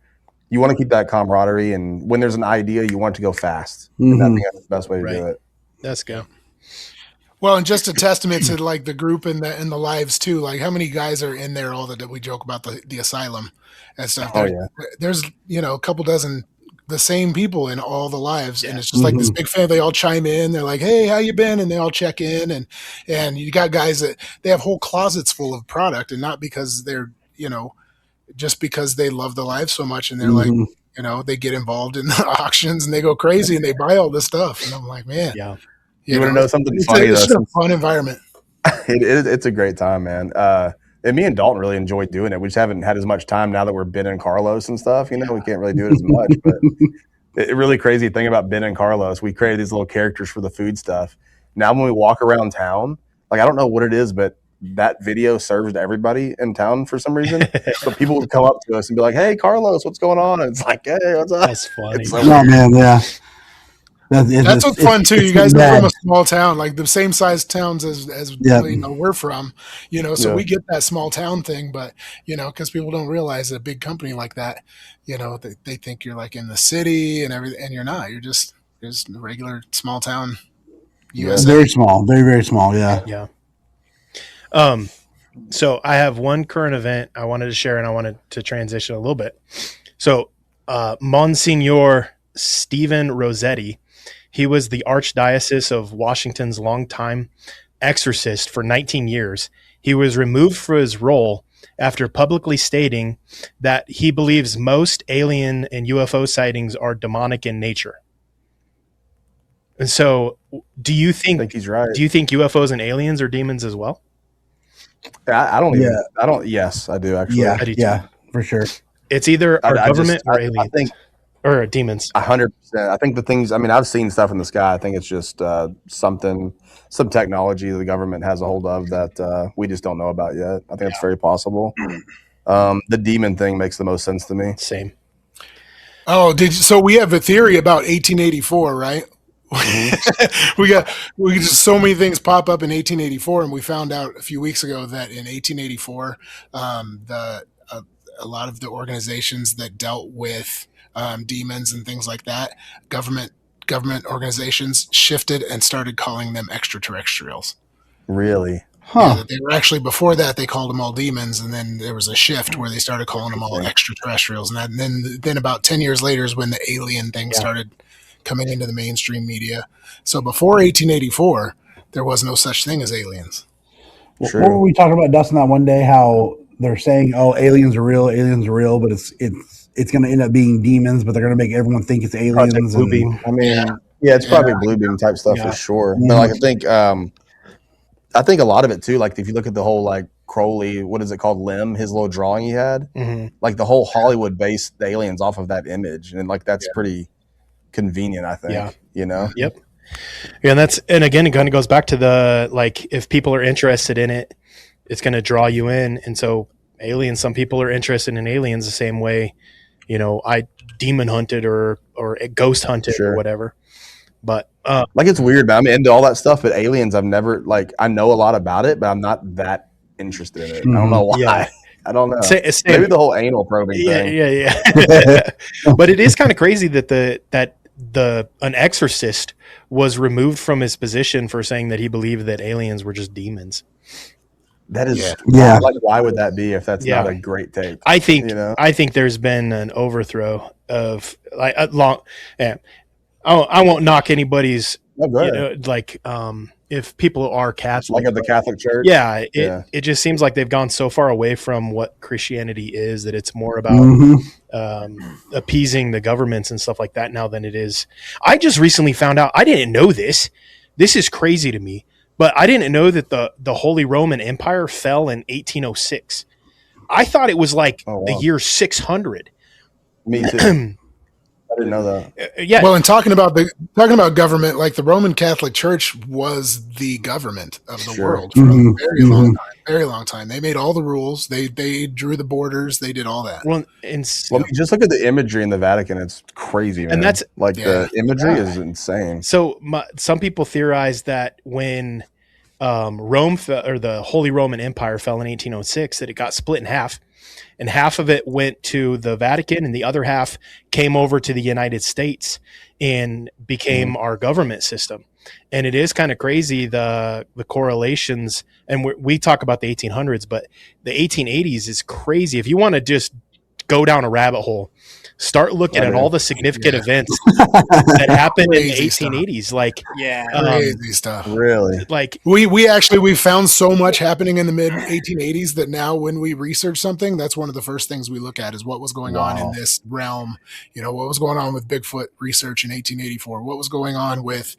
you want to keep that camaraderie, and when there's an idea, you want it to go fast. And I think that's the best way to do it. Let's go. Well, and just a testament to like the group and the lives too. Like how many guys are in there all that we joke about the asylum and stuff. There's you know a couple dozen the same people in all the lives, and it's just like this big family. They all chime in. They're like, "Hey, how you been?" And they all check in, and you got guys that they have whole closets full of product, and not because they're just because they love the live so much, and they're like, they get involved in the auctions and they go crazy and they buy all this stuff, and I'm like, man, you want to know something funny? It's a fun environment. It's a great time, man. And me and Dalton really enjoy doing it. We just haven't had as much time now that we're Ben and Carlos and stuff. We can't really do it as much. But a really crazy thing about Ben and Carlos, we created these little characters for the food stuff. Now when we walk around town, like I don't know what it is, but that video serves to everybody in town for some reason. So people would come up to us and be like, "Hey, Carlos, what's going on?" And it's like, "Hey, what's up?" That's funny. Oh man, yeah. That's what's fun too. You guys are from a small town, like the same size towns as we're from. So we get that small town thing, but because people don't realize that a big company like that, they think you're like in the city and everything, and you're not. You're just a regular small town. USA. Very small, very very small. Yeah. Yeah. So I have one current event I wanted to share, and I wanted to transition a little bit. So, Monsignor Stephen Rossetti, he was the Archdiocese of Washington's longtime exorcist for 19 years. He was removed from his role after publicly stating that he believes most alien and UFO sightings are demonic in nature. And so, do you think he's right? Do you think UFOs and aliens are demons as well? Yes, I do actually. Yeah, I do too. yeah, for sure. It's either our government or aliens. I think, or demons. 100%. I think the things, I've seen stuff in the sky. I think it's just some technology the government has a hold of that we just don't know about yet. I think it's very possible. The demon thing makes the most sense to me. Same. Oh, so we have a theory about 1884, right? we just so many things pop up in 1884, and we found out a few weeks ago that in 1884, a lot of the organizations that dealt with demons and things like that, government organizations shifted and started calling them extraterrestrials. Really? Huh. Yeah, they were actually, before that they called them all demons, and then there was a shift where they started calling them all extraterrestrials, and then about 10 years later is when the alien thing started coming into the mainstream media. So before 1884, there was no such thing as aliens. What were we talking about, Dustin, that one day? How they're saying, "Oh, aliens are real," but it's going to end up being demons, but they're going to make everyone think it's aliens. Blue beam. It's probably blue beam type stuff for sure. Mm-hmm. But I think a lot of it too. Like if you look at the whole like Crowley, what is it called, Limb, his little drawing he had, like the whole Hollywood based the aliens off of that image, and like that's pretty convenient, I think. Yep. Yeah, and again it kind of goes back to the, like, if people are interested in it, it's going to draw you in. And so aliens, some people are interested in aliens the same way I demon hunted or ghost hunted or whatever. But Like it's weird, man. I'm into all that stuff, but aliens, I've never like. I know a lot about it, but I'm not that interested in it. I don't know why. Yeah. I don't know. Same. Maybe the whole anal probing Yeah, thing. yeah. But it is kind of crazy that an exorcist was removed from his position for saying that he believed that aliens were just demons. That is, Yeah. Like, why would that be if that's Yeah. not a great take? I think You know? I think there's been an overthrow of like a long. Yeah, I won't knock anybody's. Oh, go You ahead. know, like if people are Catholic, Like at the Catholic Church. yeah, Yeah. it just seems like they've gone so far away from what Christianity is that it's more about appeasing the governments and stuff like that now than it is. I just recently found out. I didn't know this. This is crazy to me, but I didn't know that the Holy Roman Empire fell in 1806. I thought it was like the year 600. Me too. I didn't know that. Yeah. Well, and talking about government, like the Roman Catholic Church was the government of the world for a very long time. They made all the rules. They drew the borders. They did all that. Well, Just look at the imagery in the Vatican. It's crazy, man. And that's like the imagery is insane. So some people theorize that when Rome or the Holy Roman Empire fell in 1806, that it got split in half. And half of it went to the Vatican and the other half came over to the United States and became our government system. And it is kind of crazy, the correlations. And we talk about the 1800s, but the 1880s is crazy. If you want to just go down a rabbit hole, start looking at all the significant events that happened in the 1880s. Stuff. Like, Crazy stuff. Really? Like we found so much happening in the mid 1880s that now when we research something, that's one of the first things we look at is what was going on in this realm. You know, what was going on with Bigfoot research in 1884? What was going on with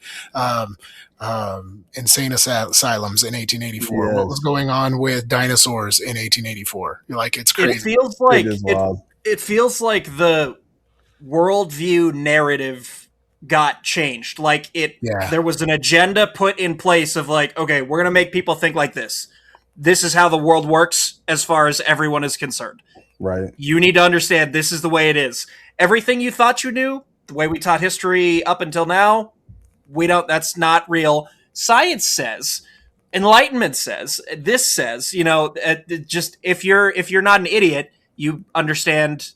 insane asylums in 1884? Yes. What was going on with dinosaurs in 1884? You're like, it's crazy. It feels like the worldview narrative got changed. Like there was an agenda put in place of like, okay, we're going to make people think like this. This is how the world works as far as everyone is concerned. Right. You need to understand this is the way it is. Everything you thought you knew, the way we taught history up until now, that's not real. Science says, Enlightenment says, this says, you know, just if you're not an idiot, you understand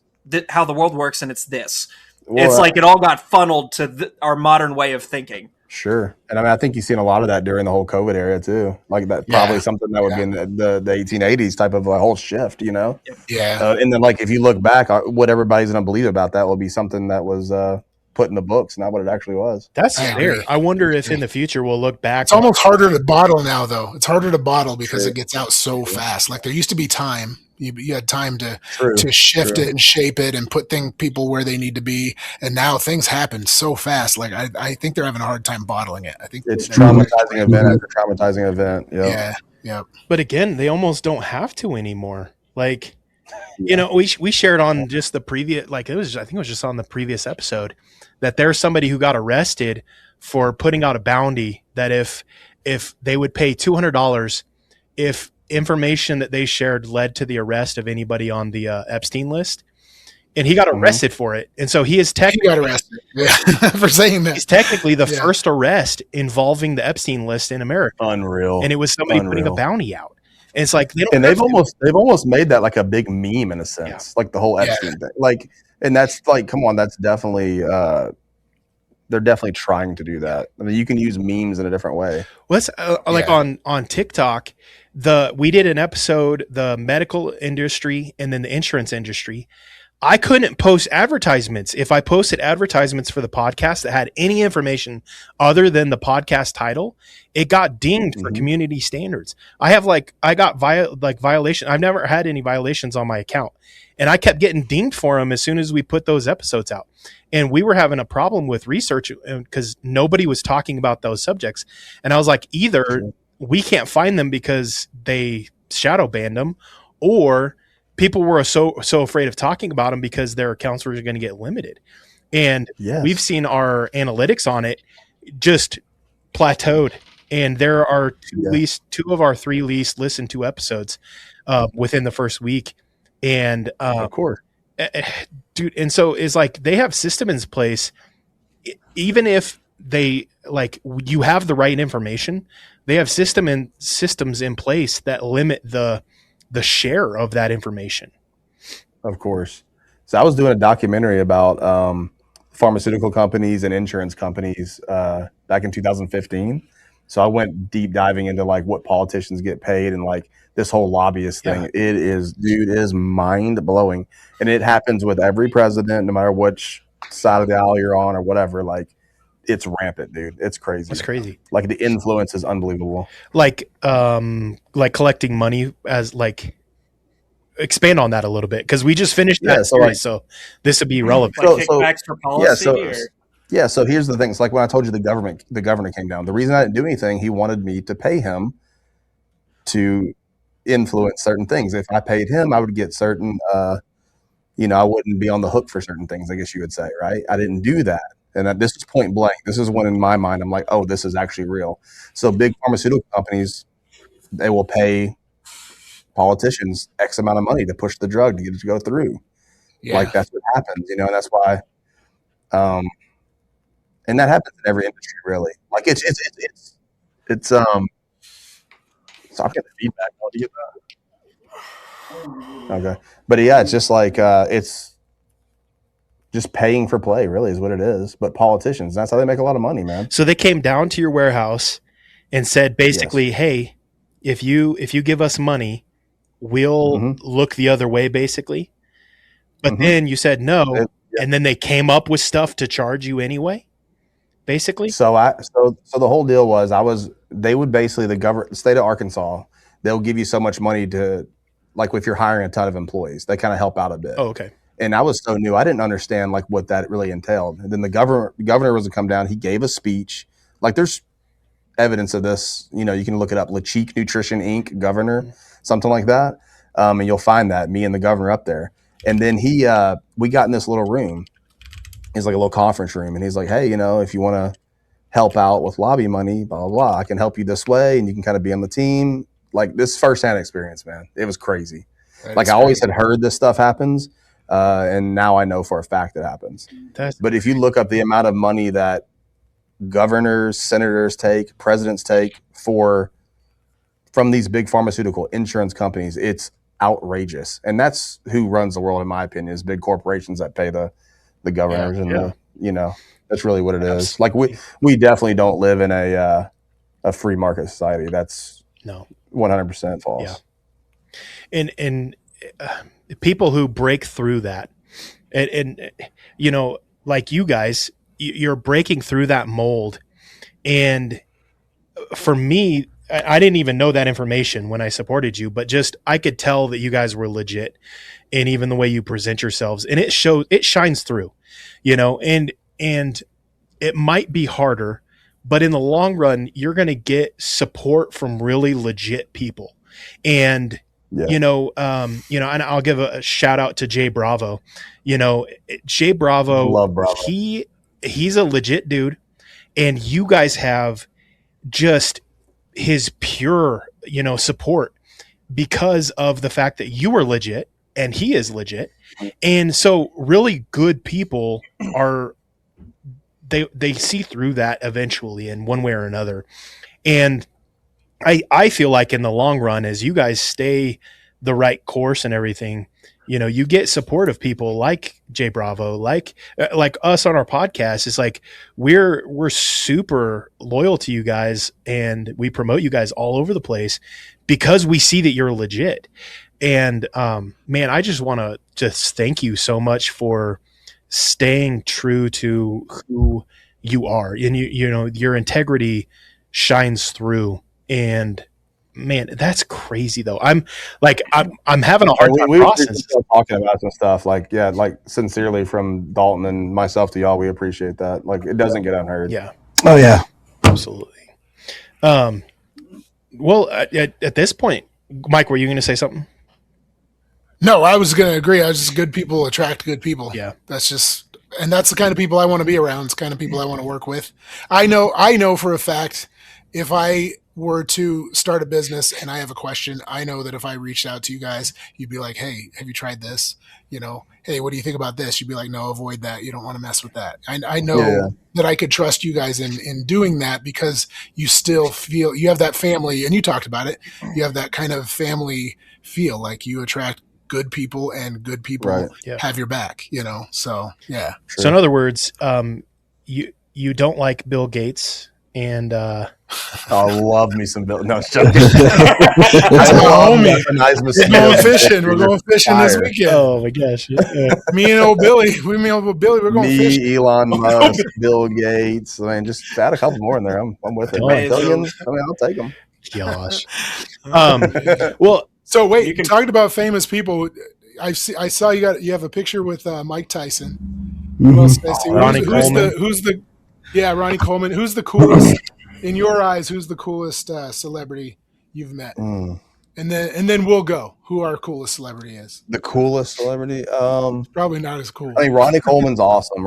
how the world works, and it's this. Well, it's like it all got funneled to our modern way of thinking. Sure. And I mean, I think you've seen a lot of that during the whole COVID era too. Like that probably something that would be in the 1880s type of a whole shift, you know? Yeah. And then like, if you look back, what everybody's going to believe about that will be something that was put in the books, not what it actually was. That's fair. I wonder if in the future we'll look back. It's almost harder to bottle now, though. It's harder to bottle because it gets out so fast. Like there used to be time. You had time to shift it and shape it and put people where they need to be. And now things happen so fast. Like I think they're having a hard time bottling it. I think it's traumatizing event after traumatizing event. Yep. Yeah. But again, they almost don't have to anymore. Like, you know, we shared on just the previous, like I think it was just on the previous episode that there's somebody who got arrested for putting out a bounty that if they would pay $200, if information that they shared led to the arrest of anybody on the Epstein list, and he got arrested for it. And so he got arrested for saying that. He's technically the first arrest involving the Epstein list in America. Unreal. And it was somebody putting a bounty out. And it's like they've almost made that like a big meme in a sense, like the whole Epstein thing. Like, and that's like, come on, that's definitely they're definitely trying to do that. I mean, you can use memes in a different way. Well, it's like on TikTok, we did an episode, the medical industry and then the insurance industry. I couldn't post advertisements. If I posted advertisements for the podcast that had any information other than the podcast title, it got dinged for community standards. I got violation. I've never had any violations on my account, and I kept getting dinged for them as soon as we put those episodes out. And we were having a problem with research because nobody was talking about those subjects. And I was like, either we can't find them because they shadow banned them, or people were so afraid of talking about them because their accounts were going to get limited. And we've seen our analytics on it just plateaued. And there are two of our 3 least listened to episodes within the first week. And of course, dude. And so it's like they have systems in place. Even if they like you have the right information. They have systems in place that limit the share of that information. Of course. So I was doing a documentary about pharmaceutical companies and insurance companies back in 2015. So I went deep diving into like what politicians get paid and like this whole lobbyist thing. Yeah. It is mind blowing, and it happens with every president, no matter which side of the aisle you're on or whatever. Like, it's rampant, dude. It's crazy. It's crazy. Like the influence is unbelievable. Like collecting money as like expand on that a little bit because we just finished that series, so this would be relevant. Like kickbacks for policy. So here's the thing. It's like when I told you the governor came down. The reason I didn't do anything, he wanted me to pay him to influence certain things. If I paid him, I would get certain, I wouldn't be on the hook for certain things, I guess you would say, right? I didn't do that. And this is point blank. This is when in my mind, I'm like, oh, this is actually real. So big pharmaceutical companies, they will pay politicians X amount of money to push the drug to get it to go through. Yeah. Like that's what happens, and that's why, and that happens in every industry, really. Like it's so I'm getting feedback. How do you get that? Okay. But yeah, it's just like, it's just paying for play really is what it is. But politicians, that's how they make a lot of money, man. So they came down to your warehouse and said, basically, hey, if you give us money, we'll look the other way, basically. But then you said no, and then they came up with stuff to charge you anyway, basically. So the whole deal was they would basically, the state of Arkansas, they'll give you so much money to, like if you're hiring a ton of employees, they kind of help out a bit. Oh, okay. And I was so new, I didn't understand like what that really entailed. And then the governor was to come down. He gave a speech. Like there's evidence of this. You can look it up. LaCheek Nutrition Inc. Governor, something like that. And you'll find that, me and the governor up there. And then we got in this little room. It's like a little conference room. And he's like, hey, if you want to help out with lobby money, blah, blah, blah, I can help you this way. And you can kind of be on the team. Like this firsthand experience, man. It was crazy. Like I always had heard this stuff happens. And now I know for a fact it happens. But if you look up the amount of money that governors, senators take, presidents take from these big pharmaceutical insurance companies, it's outrageous. And that's who runs the world, in my opinion, is big corporations that pay the governors that's really what it is. Like we definitely don't live in a free market society. That's 100% false. Yeah. And people who break through that and like you guys, you're breaking through that mold. And for me, I didn't even know that information when I supported you, but just I could tell that you guys were legit, and even the way you present yourselves, and it shines through, and it might be harder, but in the long run, you're going to get support from really legit people. And and I'll give a shout out to Jay Bravo. Jay Bravo, love Bravo. He's a legit dude, and you guys have just his pure, support because of the fact that you are legit and he is legit. And so really good people they see through that eventually in one way or another. And I feel like in the long run, as you guys stay the right course and everything, you get support of people like Jay Bravo, like us on our podcast. It's like we're super loyal to you guys, and we promote you guys all over the place because we see that you're legit. And man, I just want to just thank you so much for staying true to who you are, and your integrity shines through. And man, that's crazy though. I'm having a hard time processing. Talking about some stuff like sincerely from Dalton and myself to y'all, we appreciate that. Like it doesn't get unheard. Yeah. Oh yeah, absolutely. Well, at this point, Mike, were you going to say something? No, I was going to agree. I was just good people attract good people. Yeah, that's the kind of people I want to be around. It's the kind of people I want to work with. I know for a fact if I were to start a business and I have a question, I know that if I reached out to you guys, you'd be like, hey, have you tried this? You know, hey, what do you think about this? You'd be like, no, avoid that. You don't want to mess with that. I know that I could trust you guys in doing that because you still feel you have that family, and you talked about it. You have that kind of family feel, like you attract good people and good people have your back, you know? So, yeah. Sure. So in other words, you don't like Bill Gates and, I love me some Bill. No, it's joking. That's my homie. We're going fishing this weekend. Oh my gosh! Me and old Billy. We're going fishing. Elon Musk, Bill Gates. I mean, just add a couple more in there. I'm with it. Billions. I mean, I'll take them. Gosh. Well, so wait. Talking about famous people, I saw you have a picture with Mike Tyson. Ronnie Coleman. Ronnie Coleman. Who's the coolest in your eyes? Who's the coolest celebrity you've met? And then we'll go. Who our coolest celebrity is? The coolest celebrity? Probably not as cool. I mean, Ronnie Coleman's awesome.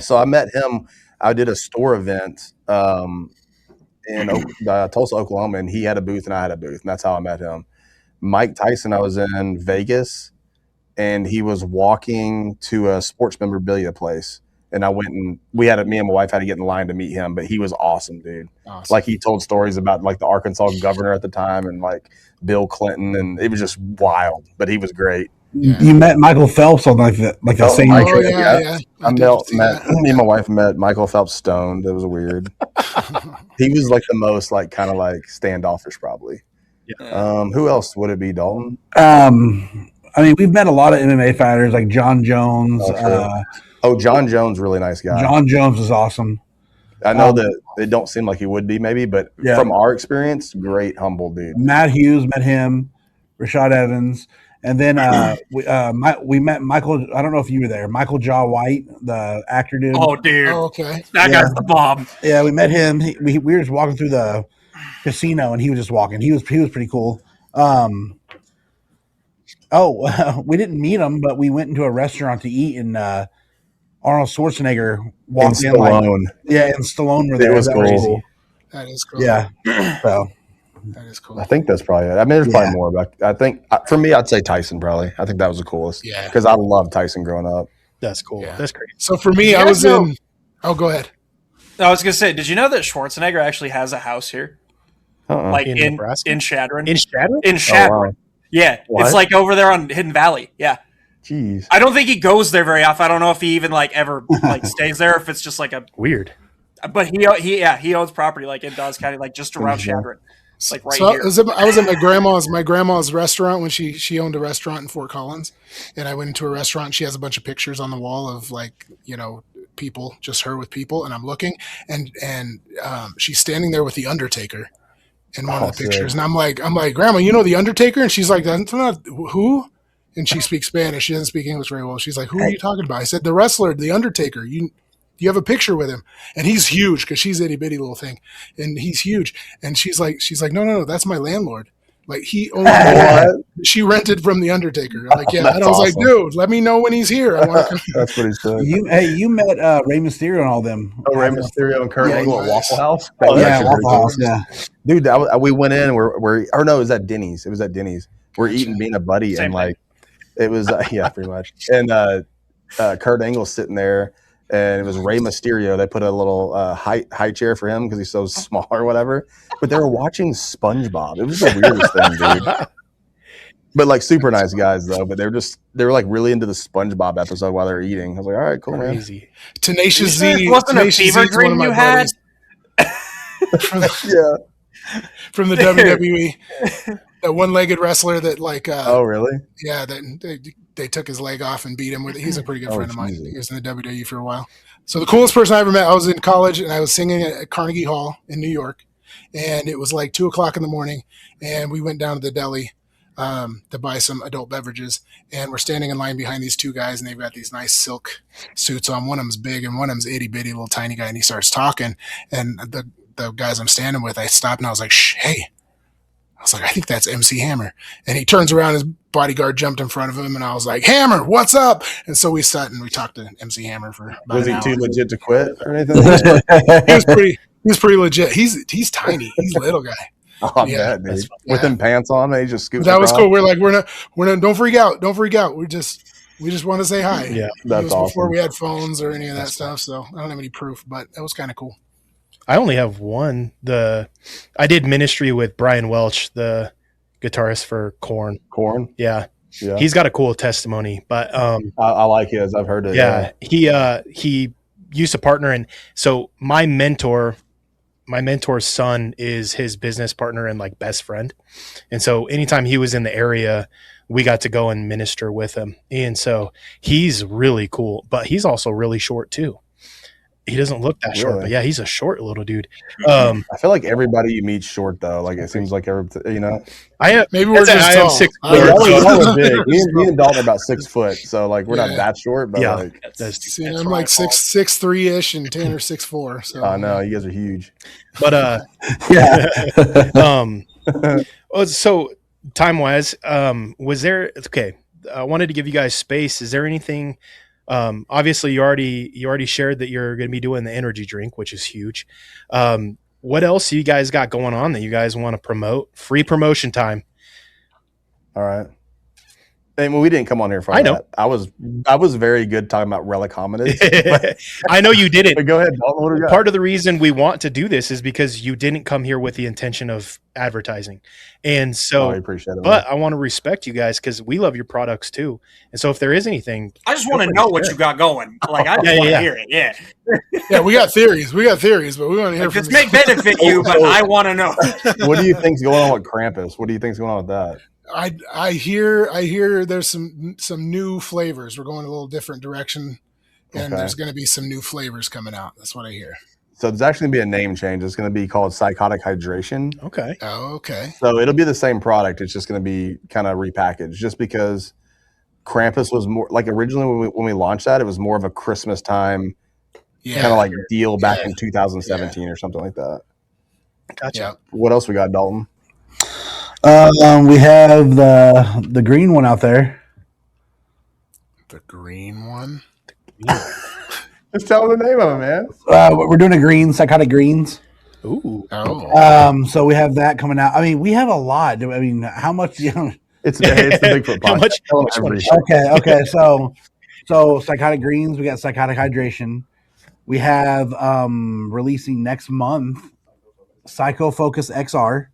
So I met him. I did a store event in Tulsa, Oklahoma, and he had a booth and I had a booth, and that's how I met him. Mike Tyson, I was in Vegas, and he was walking to a sports memorabilia place. And I went and me and my wife had to get in line to meet him, but he was awesome, dude. Awesome. Like, he told stories about like the Arkansas governor at the time and like Bill Clinton, and it was just wild, but he was great. Yeah. You met Michael Phelps on like the same trip. Yeah. Me and my wife met Michael Phelps stoned. It was weird. He was like the most like kind of like standoffish probably. Yeah. Who else would it be, Dalton? I mean, we've met a lot of MMA fighters like John Jones. John Jones, really nice guy. John Jones is awesome. I know that it don't seem like he would be maybe, but from our experience, great, humble dude. Matt Hughes, met him. Rashad Evans. And then we met Michael. I don't know if you were there. Michael Jaw White, the actor dude. Oh, dude. Oh, okay. That guy's the bomb. Yeah, we met him. We were just walking through the casino, and he was just walking. He was pretty cool. We didn't meet him, but we went into a restaurant to eat, and Arnold Schwarzenegger walked in. Stallone. And Stallone were there. It was cool. That is cool. Yeah. So that is cool. I think that's probably it. I mean, there's probably more, but I think for me, I'd say Tyson probably. I think that was the coolest. Yeah. Because I loved Tyson growing up. That's cool. Yeah. That's great. So for me, I was in. Oh, go ahead. I was gonna say, did you know that Schwarzenegger actually has a house here? Like in Shadron. In Shadron? In Shadron. Oh, wow. Yeah. What? It's like over there on Hidden Valley. Yeah. Jeez. I don't think he goes there very often. I don't know if he even like ever like stays there, if it's just like a weird. But he owns property like in Dawes County, like just around Shadron. It's like right here. I was at my grandma's restaurant when she owned a restaurant in Fort Collins, and I went into a restaurant. And she has a bunch of pictures on the wall of like, you know, people, just her with people, and I'm looking, and she's standing there with the Undertaker in one of the pictures, and I'm like, Grandma, you know the Undertaker? And she's like, that's not who? And she speaks Spanish. She doesn't speak English very well. She's like, who are you talking about? I said, the wrestler, the Undertaker. You have a picture with him, and he's huge because she's itty bitty little thing, and he's huge. And she's like, no, that's my landlord. Like he owned she rented from the Undertaker. I'm like, yeah. And I was like, dude, let me know when he's here. I want to. That's what he said. You met Rey Mysterio and all them. Oh, Rey Mysterio and Kurt Angle at Waffle House. Waffle House. Yeah, dude, we went in. It was at Denny's. It was at Denny's. We're eating, being a buddy, and like it was pretty much. And Kurt Angle's sitting there. And it was Rey Mysterio. They put a little high chair for him because he's so small or whatever. But they were watching SpongeBob. It was the weirdest thing, dude. But like super nice guys though. But they were like really into the SpongeBob episode while they were eating. I was like, all right, cool, man. Crazy. Tenacious Z. Wasn't a fever dream you had? From the WWE. That one-legged wrestler that like. Oh really? Yeah, they took his leg off and beat him with it. He's a pretty good friend of mine. He was in the WWE for a while. So the coolest person I ever met, I was in college and I was singing at Carnegie Hall in New York, and it was like 2:00 in the morning, and we went down to the deli to buy some adult beverages, and we're standing in line behind these two guys, and they've got these nice silk suits on. One of them's big and one of them's itty bitty little tiny guy, and he starts talking, and the guys I'm standing with, I stopped and I was like, shh, hey. I was like, I think that's MC Hammer. And he turns around, his bodyguard jumped in front of him, and I was like, Hammer, what's up? And so we sat and we talked to MC Hammer for about Was he too legit to quit or anything? He was pretty legit. He's tiny. He's a little guy. I Yeah, bet, dude. that's fun. With them pants on, they just scoot. That was cool. We're not. Don't freak out. Don't freak out. We just want to say hi. Yeah, that's it was before awesome. we had phones or any of that That's stuff, so I don't have any proof, but that was kind of cool. I only have one. I did ministry with Brian Welch, the guitarist for Korn. Corn. Yeah. Yeah, He's got a cool testimony, but I like his. I've heard it. yeah, he used to partner, and so my mentor's son is his business partner and like best friend, and so anytime he was in the area, we got to go and minister with him, and so he's really cool, but he's also really short too. He doesn't look that short, but yeah, he's a short little dude. I feel like everybody you meet short though. Like it seems like Maybe we're just I tall. am 6 I foot. don't know. y'all are big. Me and Dalton are about 6 foot, so like we're not Yeah. that short, but Yeah. like See, I'm like 6'3" ish, and Tanner 6'4". So I know you guys are huge. But Yeah. so time wise, was there? Okay, I wanted to give you guys space. Is there anything? Obviously, you already shared that you're going to be doing the energy drink, which is huge. What else you guys got going on that you guys want to promote? Free promotion time. All right. And we didn't come on here for all I know. that. I was very good talking about relic hominids. I know you did it. But go ahead, Dalton. What do we got? Part of the reason we want to do this is because you didn't come here with the intention of advertising. And so, I appreciate it. but I want to respect you guys because we love your products too. And so if there is anything, I just want to know what you got going. Like I just want to hear it. Yeah. yeah, we got theories, but we want to hear Like, from this you. may benefit you, but I want to know. What do you think's going on with Krampus? What do you think's going on with that? I hear there's some new flavors. We're going a little different direction, and Okay. there's going to be some new flavors coming out. That's what I hear. So there's actually going to be a name change. It's going to be called Psychotic Hydration. okay. Oh, okay. So it'll be the same product. It's just going to be kind of repackaged just because Krampus was more like originally when we launched that, it was more of a Christmas time Yeah. kind of like deal back in 2017 or something like that. Gotcha. Yeah. What else we got, Dalton? We have the green one out there. The green one. Just tell them the name of it, man. We're doing a green, psychotic greens. Ooh. Oh. So we have that coming out. I mean, we have a lot. I mean, how much? It's the Bigfoot podcast. How much? Tell them which one? everything. Okay. So psychotic greens. We got psychotic hydration. We have releasing next month Psycho Focus XR,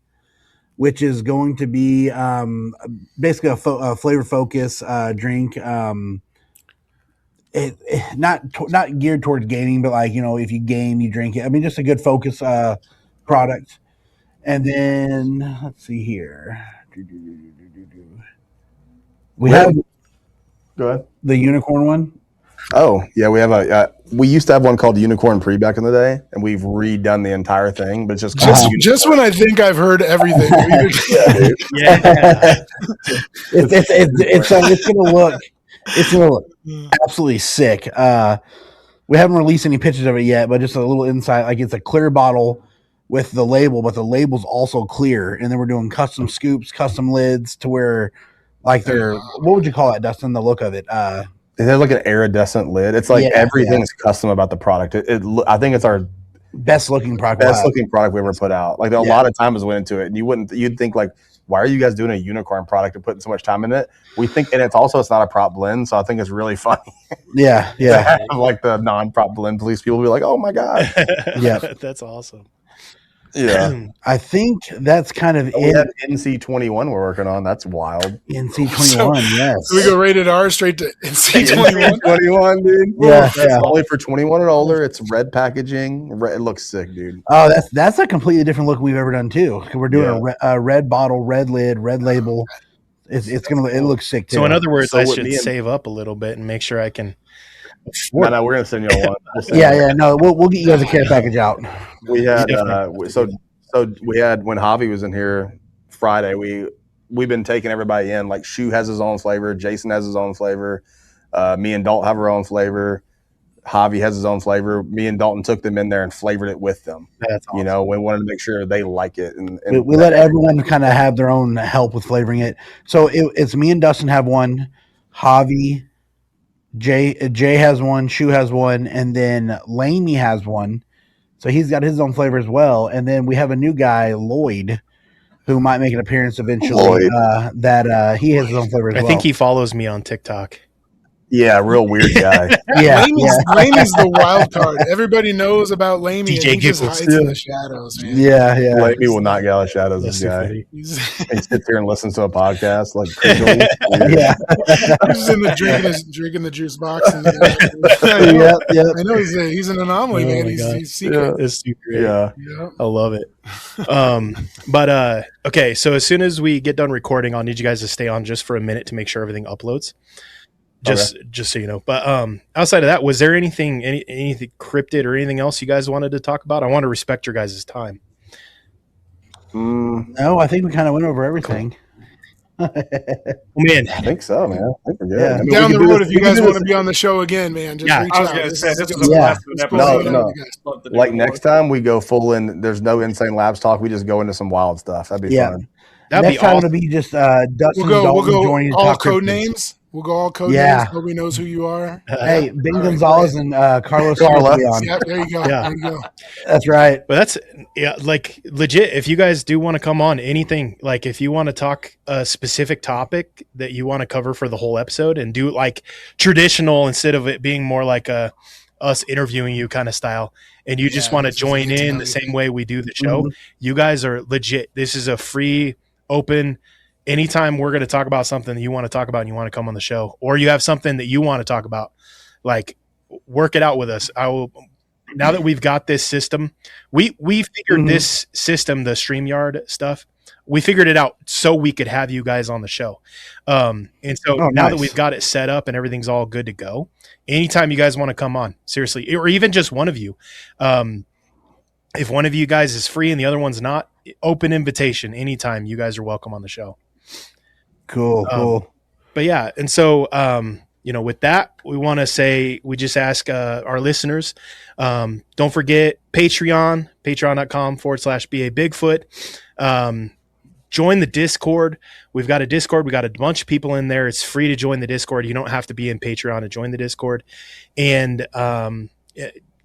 which is going to be basically a flavor focus drink. Not geared towards gaming, but like, if you game, you drink it. I mean, just a good focus product. And then let's see here. We have Go ahead. the unicorn one. Oh, yeah, we have we used to have one called Unicorn Pre back in the day, and we've redone the entire thing, but it's Just when I think I've heard everything. Yeah. It's gonna look absolutely sick. We haven't released any pictures of it yet, but just a little insight. Like, it's a clear bottle with the label, but the label's also clear. And then we're doing custom scoops, custom lids to where, like, they're what would you call it, Dustin? The look of it. It has like an iridescent lid. It's like everything's custom about the product. I think it's our best looking product. best looking product we ever put out. Like, a lot of time has went into it, and you'd think like, why are you guys doing a unicorn product and putting so much time in it? We think, and it's not a prop blend, so I think it's really funny. Yeah. Like the non-prop blend police people will be like, oh my god. Yeah. That's awesome. Yeah. I think that's kind of We it. have NC-21 we're working on. That's wild. NC-21, yes. So we go rated R straight to NC-21. 21, dude. Yeah, That's yeah. only for 21 and older. It's red packaging. It looks sick, dude. Oh, that's a completely different look we've ever done too. We're doing a red bottle, red lid, red label. It looks sick too. So in other words, So I what should me and- save up a little bit and make sure I can. No, we're gonna send you one. We'll send yeah, you yeah, no, we'll get you guys a care package out. We had so we had when Javi was in here Friday. We've been taking everybody in. Like, Shu has his own flavor. Jason has his own flavor. Me and Dalton have our own flavor. Javi has his own flavor. Me and Dalton took them in there and flavored it with them. That's awesome. You know, we wanted to make sure they like it. And We let everyone kind of have their own help with flavoring it. So it's me and Dustin have one, Javi, Jay has one, Shu has one, and then Laney has one. So he's got his own flavor as well. And then we have a new guy, Lloyd, who might make an appearance eventually. That he has his own flavor as well. I think he follows me on TikTok. Yeah, real weird guy. Lamey's the wild card. Everybody knows about Lamey. DJ He just Giggles. hides in the shadows, man. Yeah. Lamey will not get out of the shadows. This guy. He sits here and listens to a podcast. Like, yeah. He's just in the drinking the juice box. And, I know he's an anomaly, man. He's secret. It's secret. Yeah. I love it. But okay, so as soon as we get done recording, I'll need you guys to stay on just for a minute to make sure everything uploads. Just so you know. But outside of that, was there anything cryptid or anything else you guys wanted to talk about? I want to respect your guys' time. No, I think we kind of went over everything. Man, I think so, man. I think we're good. Yeah. I mean, Down the road, if you guys want to be on the show again, man, just reach I was out. going to say, this was Yeah. the last episode. No. Like next time we go full in, there's no Insane Labs talk. We just go into some wild stuff. That'd be fun. that'd Next be time awesome. it'll be just Dustin We'll Dalton go joining to all talk code cryptids. names. We'll go all code Yeah. names. Nobody knows who you are. Hey, Ben All right, Gonzalez and Carlos. Carla. will be on. Yeah, there you go. Yeah. There you go. That's right. But that's like legit. If you guys do want to come on anything, like if you want to talk a specific topic that you want to cover for the whole episode and do it like traditional instead of it being more like us interviewing you kind of style, and you just want to join in the same way we do the show, you guys are legit. This is a free, open. Anytime we're going to talk about something that you want to talk about and you want to come on the show, or you have something that you want to talk about, like work it out with us. I will. Now that we've got this system, we figured this system, the StreamYard stuff, we figured it out so we could have you guys on the show. And so now that we've got it set up and everything's all good to go, anytime you guys want to come on, seriously, or even just one of you, if one of you guys is free and the other one's not, open invitation. Anytime you guys are welcome on the show. Cool. But yeah, and so with that, we want to say, we just ask our listeners, don't forget patreon.com/BA Bigfoot. Join the Discord. We've got a Discord. We got a bunch of people in there. It's free to join the Discord. You don't have to be in Patreon to join the Discord. And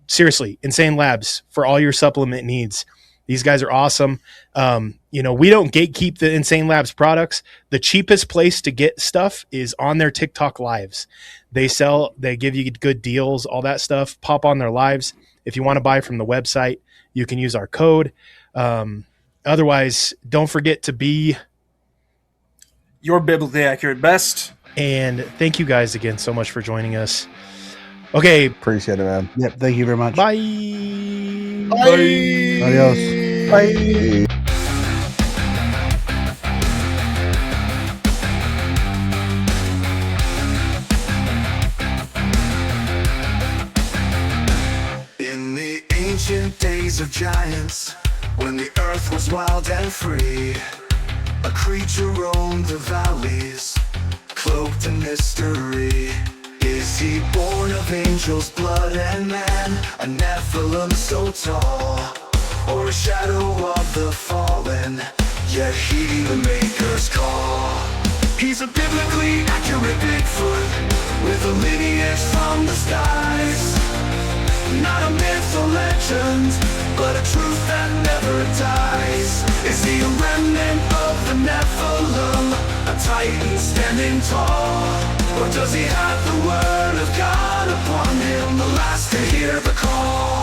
seriously, Insane Labs for all your supplement needs. These guys are awesome. We don't gatekeep the Insane Labs products. The cheapest place to get stuff is on their TikTok lives. They give you good deals, all that stuff. Pop on their lives. If you want to buy from the website, you can use our code. Otherwise, don't forget to be your biblically accurate best. And thank you guys again so much for joining us. Okay. Appreciate it, man. Yep. Thank you very much. Bye. Bye. Adios. Bye. In the ancient days of giants, when the earth was wild and free, a creature roamed the valleys, cloaked in mystery. Is he born of angels' blood and man, a Nephilim so tall, or a shadow of the fallen, yet he the maker's call? He's a biblically accurate Bigfoot, with a lineage from the skies. Not a myth or legend, but a truth that never dies. Is he a remnant of the Nephilim, a titan standing tall? Or does he have the word of God upon him, the last to hear the call?